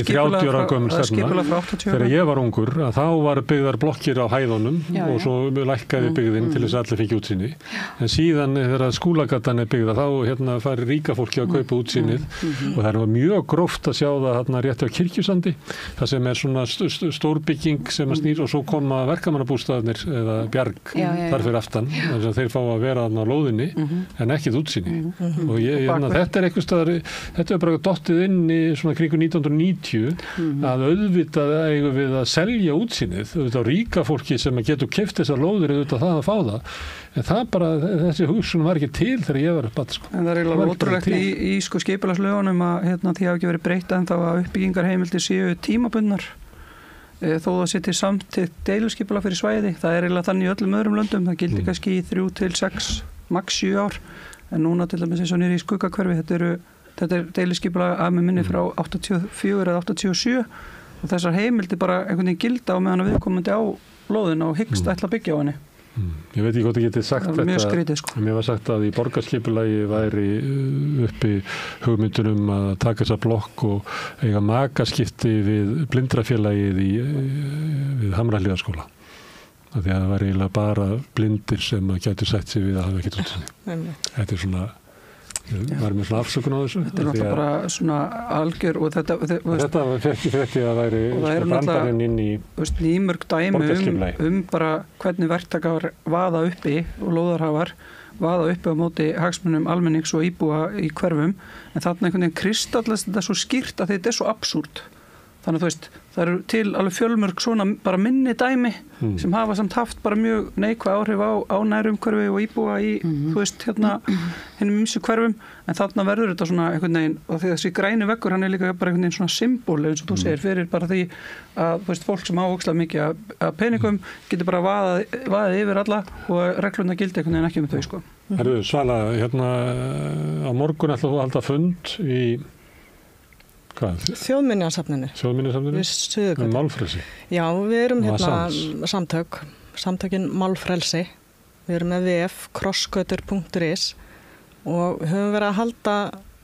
30 ára gömul stefna. Þegar ég var ungur, að þá var byggðar blokkir á hæðunum og svo lækkaði byggðin til þess að allir fengi útsýni. En síðan þegar skúlagatan er byggða, þá fari ríka fólki að kaupa útsýnið og það var mjög gróft að sjá það þarna rétt á Kirkjusandi, það sem er svona stórbygging sem að snýr og svo koma verkamannabústaðar félagarnir eða Bjarg þar fyrir aftan, þannig að þeir fá að vera þarna á lóðinni en ekkit útsýni. Og þetta eitthvað staðar, þetta bara dottið inn í svona kringu 1990 að auðvitað eigum við að selja útsýnið, auðvitað á ríka fólki sem getur keypt þessar lóðir, auðvitað það að fá það. En það bara, þessi hugsun var ekki til þegar ég var barn, sko. En það eiginlega ótrúlegt í sko skipulagslögunum að því hafi ekki verið breytt en þá að uppbyggingarheimildir séu tímabundnar þó það setja samtitt deiluskipulag fyrir svæði. Það eiginlega þannig í öllum öðrum löndum. Það gildi kannski í 3 til 6, max 7 ár. En núna til dæmis eins og niður í Skuggahverfi, þetta er deiluskipulag að með minni frá 84 eða 87 og þessar heimildir bara einhvern veginn gilda á meðan að viðkomandi á lóðina og hyggst ætla að byggja á henni. Ég veit ekki hvort ég geti sagt þetta. Mjög skrítið, sko. Mér var sagt að í borgarskipulagi væri uppi hugmyndunum að taka þessa blokk og eiga makaskipti við blindrafélagið við Hamrahlíðarskóla. Því að það var eiginlega bara blindir sem gætu sett sig við að hafa ekkert útsýni. Þetta er svona, var með svona afsökun á þessu. Þetta er náttúrulega bara svona algjör og þetta frétti að væri brandarinn inn í nýmörg dæmi bara hvernig verktakar vaða uppi og lóðarhafar vaða uppi á móti hagsmunum almennings og íbúa í hverfum en þarna einhvern veginn kristallast þetta svo skýrt að þetta er svo absúrt. Þannig að það eru til alveg fjölmörg svona bara minni dæmi sem hafa samt haft bara mjög neikvæð áhrif á nærumhverfi og íbúa í hinum ýmsu hverfum en þarna verður þetta svona einhvern veginn og því þessi græni veggur hann er líka bara einhvern veginn svona symbol eins og þú segir fyrir bara því að fólk sem áhugslega mikið að peningum getur bara vaðið yfir alla og reglurna gildi einhvern veginn ekki með þau, sko. Herru, Svala, á morgun ætla þú að halda fund í hvað? Þjóðminjasafninu. Við Suðurgötu. Málfrelsi. Já, við erum samtökin Málfrelsi. Við erum með VF, crossgötur.is og höfum verið að halda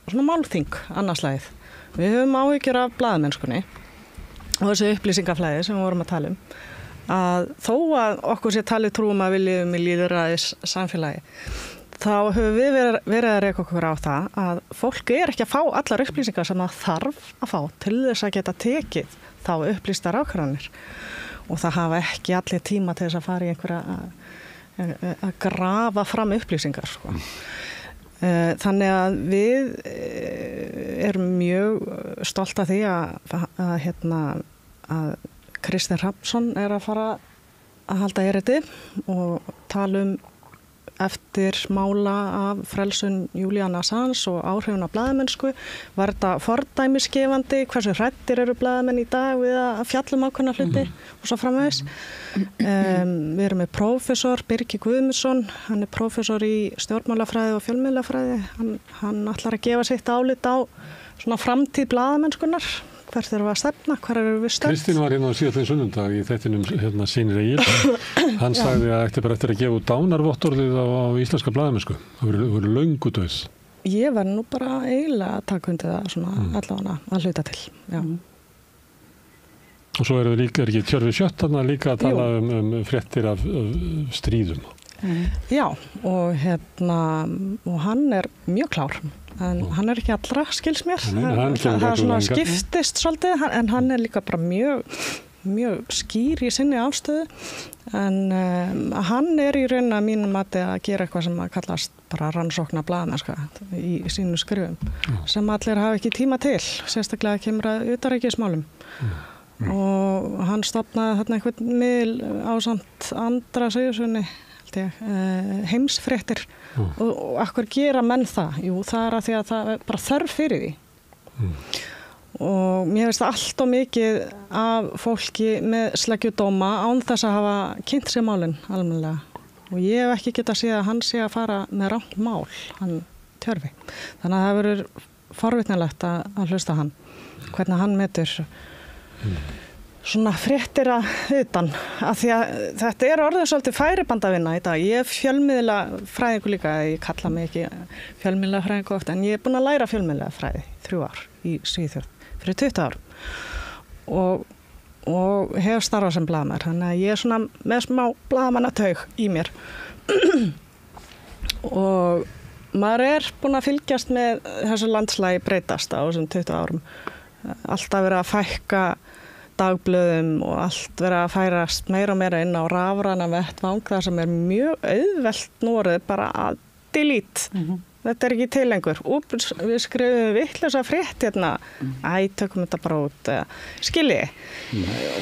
svona málþing annarslagið. Við höfum áhyggjur af blaðamennskunni og þessu upplýsingaflæði sem við vorum að tala að þó að okkur sé talið trúum að viljum í lýðræðis samfélagi þá höfum við verið að reka okkur á það að fólk er ekki að fá allar upplýsingar sem það þarf að fá til þess að geta tekið þá upplýstar ákvarðanir og það hafa ekki allir tíma til þess að fara í einhverja að grafa fram upplýsingar, sko. Þannig að við erum mjög stolt af því að Kristinn Hrafnsson er að fara að halda erindi og tala eftir mála af frelsun Julian Assange og áhrifun af blaðamennsku. Var þetta fordæmisgefandi? Hversu hræddir eru blaðamenn í dag við að fjalla ákveðna hluti og svo framvegis? Við erum með prófessor Birgi Guðmundsson. Hann er prófessor í stjórnmálafræði og fjölmiðlafræði. Hann ætlar að gefa sitt álit á svona framtíð blaðamennskunnar. Hvert erum við að stefna? Hvar erum við stefnt? Kristín var hérna á síðastliðinn sunnudag í þættinum Sýnir Egil. Hann sagði að eftir að gefa út dánarvottorðið á íslenska blaðamennsku. Það voru löngu dauð. Ég var nú bara eiginlega að taka undir það svona allavega að hluta til. Já. Og svo er ekki Tjörfi Sjött þarna líka að tala um fréttir af stríðum. Já, og hann er mjög klár. En hann er ekki allra, skils mér. Það er svona skiptist svolítið, en hann er líka bara mjög skýr í sinni afstöðu. En hann er í raun að mínum mati að gera eitthvað sem að kallast bara rannsókna blaðamennska í sínu skrifum. Sem allir hafa ekki tíma til, sérstaklega kemur að utanríkismálum. Og hann stofnaði þarna einhvern miðl ásamt Andra Sigurðssoni, heimsfréttir og akkur gera menn það? Jú, það er að því að það er bara þörf fyrir því og mér finnst allt og mikið af fólki með sleggjudóma án þess að hafa kynnt sér málin almennilega og ég hef ekki getað séð að hann sé að fara með rangt mál, hann Tjörfi. Þannig að það verður forvitnilegt að hlusta hann, hvernig hann metur svona fréttir að utan af því að þetta er orðið svolítið færibandavinna í dag. Ég er fjölmiðlafræðingur líka, ég kalla mig ekki fjölmiðlafræðingur oft en ég er búin að læra fjölmiðlafræði 3 ár í Svíþjóð fyrir 20 ár og hef starfað sem blaðamaður þannig að ég er svona með smá blaðamannataug í mér og maður er búin að fylgjast með þessu landslagi breytast á þessum 20 árum alltaf verið að fækka dagblöðum og allt verið að færast meira og meira inn á rafræna vettvang þar sem mjög auðvelt núorðið bara að delete. Þetta ekki til lengur. Við skrifum vitlausa frétt hérna. Tökum þetta bara út. Skiljiði.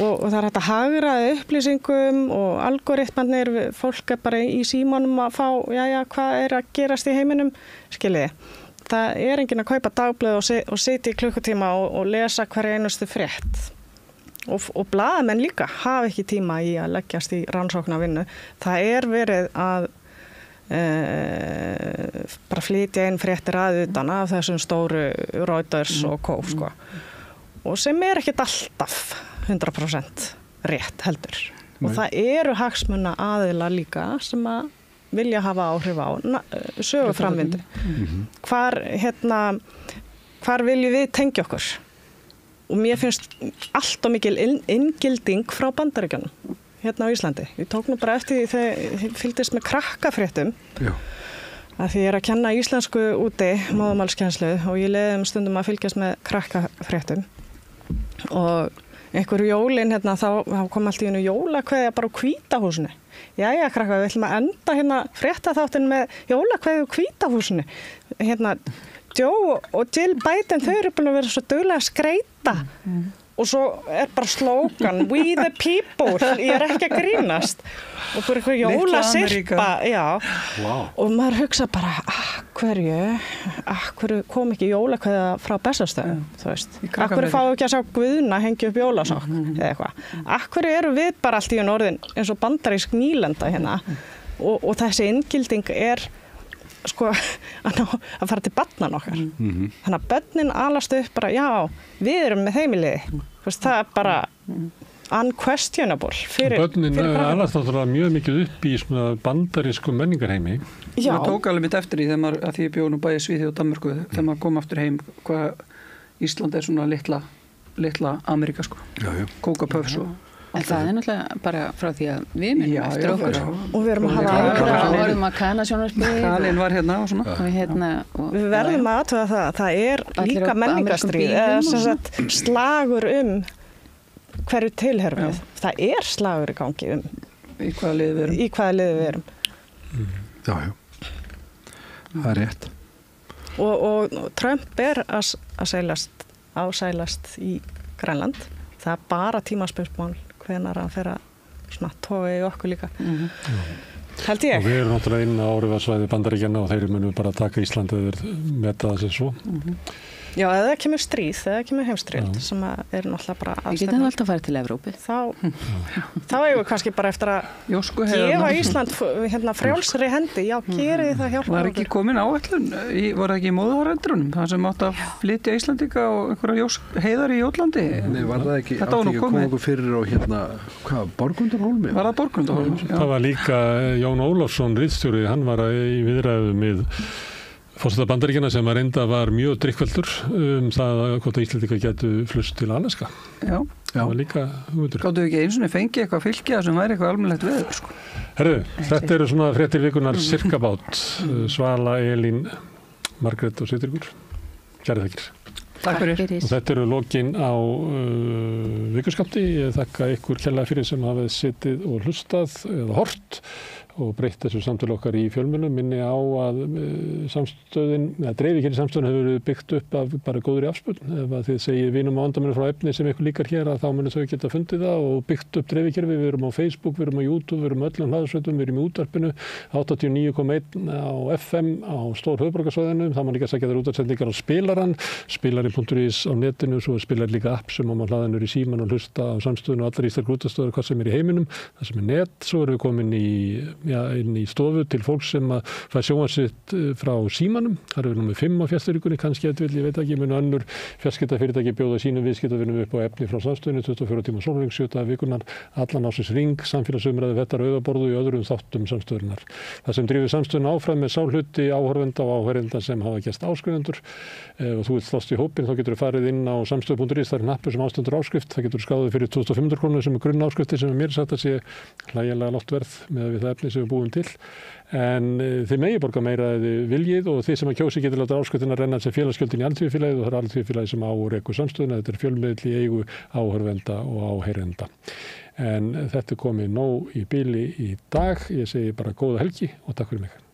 Og það hægt að hagraða upplýsingum og algoritmarnir, fólk bara í símanum að fá, hvað að gerast í heiminum? Skiljiði. Það enginn að kaupa dagblöð og sitja í klukkutíma og lesa hverja einustu frétt. Og blaðamenn líka hafa ekki tíma í að leggjast í rannsóknarvinnu. Það verið að bara flytja inn fréttir að utan af þessum stóru Reuters og Co. Sko. Og sem ekkert alltaf 100% rétt heldur. Og það hagsmuna aðila líka sem að vilja hafa áhrif á söguframvindu. Hvar viljum við tengja okkur? Og mér finnst allt og mikil inngilding frá Bandaríkjunum hérna á Íslandi. Ég tók nú bara eftir því þegar ég fylgdist með krakkafréttum. Að því ég að kenna íslensku úti, móðumálskennslu, og ég leiði stundum að fylgjast með krakkafréttum. Og einhverju jólin hérna, þá kom allt í einu jólakveðja bara á Hvítahúsinu. Jæja, krakka, við ætlum að enda hérna fréttaþáttinn með jólakveðju á Hvítahúsinu. Hérna, Joe og Jill Biden, þau eru búin að vera svo duglega að skreita. Og svo bara slógan, we the people, ég ekki að grínast. Og einhver jólasirpa, og maður hugsa bara, hverju kom ekki jólakveðja frá Bessastöðum, þú veist. Hverju fáum við ekki að sjá Guðna hengja upp jólasokk, eða eitthvað. Hverju eru við bara allt í orðin eins og bandarísk nýlenda hérna. Og þessi inngilding sko, að fara til barnan okkar. Þannig að börnin alast upp bara, við erum með heimiliði. Það bara unquestionable. Börnin alast náttúrulega mjög mikið upp í bandarískum menningarheimi. Það tók alveg mitt eftir í þegar að því ég bjó nú bæði Svíþjóð og Danmörku þegar maður kom aftur heim hvað Ísland svona litla Ameríka sko. Kókapöfs og En það náttúrulega bara frá því að við minnum eftir okkur. Og við erum að hafa vorum að kanna sjónvarpið. Kalinn var hérna og svona. Við verðum að athuga það líka menningarstríð, slagur hverju tilhörum við. Það slagur í gangi í hvaða liði við erum. Já. Það rétt. Og Trump að ásælast í Grænland. Það bara tímaspursmál hvenær hann fer að toga í okkur líka. Held ég. Og við erum náttúrulega inn á áhrifarsvæði Bandaríkjanna og þeir munu bara taka Ísland eða meta það sem svo. Já, eða kemur stríð, eða kemur heimstríð sem náttúrulega bara aðstæðan. Við getum alltaf að fara til Evrópu. Þá eigum við kannski bara eftir að gefa Ísland frjálsri hendi. Já, gerið það hjálpa. Var ekki komin áætlun, var ekki í móðuharendrunum, það sem átt að flytja Íslandika og einhverja heiðar í Jótlandi? Nei, var það ekki að koma okkur fyrir á Borgundarhólmi? Var það Borgundarhólmi? Það var líka Jón Ólafsson, ritstjóri, hann var í viðræðum með forseta Bandaríkjanna sem að reynda var mjög drykkveldur það hvort að Íslandika getu flust til Alaska. Já. Það var líka hugmyndur. Gáttu við ekki einu sinni fengið eitthvað fylgja sem væri eitthvað almennilegt veður, sko. Herðu, þetta eru svona fréttir vikunar sirkabát. Svala, Elín, Margrét og Sigtryggur. Kærar þakkir. Takk fyrir. Og þetta eru lokin á vikuskammti. Ég þakka ykkur kærlega fyrir sem hafið setið og hlustað eða hort og breytt þessu samtölu okkar í fjölmiðlum. Minni á að dreifikeri samstöðin hefur verið byggt upp af bara góðri afspurn. Ef að þið segir vinum og vandamönnum frá efni sem ykkur líkar hér að þá munu þau geta fundið það og byggt upp dreifikeri. Við erum á Facebook, við erum á YouTube, við erum á öllum hlaðarsveitum, við erum í útvarpinu 89,1 á FM á stór höfuðborgarsvæðinu. Það má líka sækja þær útvarpsendingar á spilarann, spilarin.is á netinu, svo spilar líka app sem á hlaðanur í síman og hlusta á samstöðun og allar íslenskar útvarpsstöðvar hvað sem í heiminum. Það sem net, svo erum við komin inn í stofu til fólks sem að fær sjónvarpssitt frá símanum. Það eru númer 5 á fjarstýringunni, kannski ég veit ekki, munu önnur fjarskiptafyrirtæki bjóða sínum viðskiptavinum upp á efni frá samstöðinni 24 tíma sólarhring, 7 daga vikunar, allan ársins hring, samfélagsumræðu, vettar auðaborðu í öðrum þáttum samstöðurinnar. Það sem drífur samstöðuna áfram með sálhluti áhorfenda og áhorfenda sem hafa gerst áskrifundur og þú vilt slåst í hópin, þá getur þú farið inn á samstöð.is, það er hnappur sem ástendur áskrift, það getur skráðið fyrir 2.500 krónur sem er grunn áskrifti sem mér sagt að sé hlægilega lágt verð með við það efni sem við búum til. En þið megi borga meira eða þið viljið og þið sem að kjósi getur láta ásköttina renna sem félagsgjöldin í alþjóðfélagið og það er alþjóðfélagið sem á rekur samstöðuna. Þetta er fjölmiðl í eigu áhorfenda og áheyrenda. En þetta er komið nóg í bili í dag. Ég segi bara góða helgi og takk fyrir mig.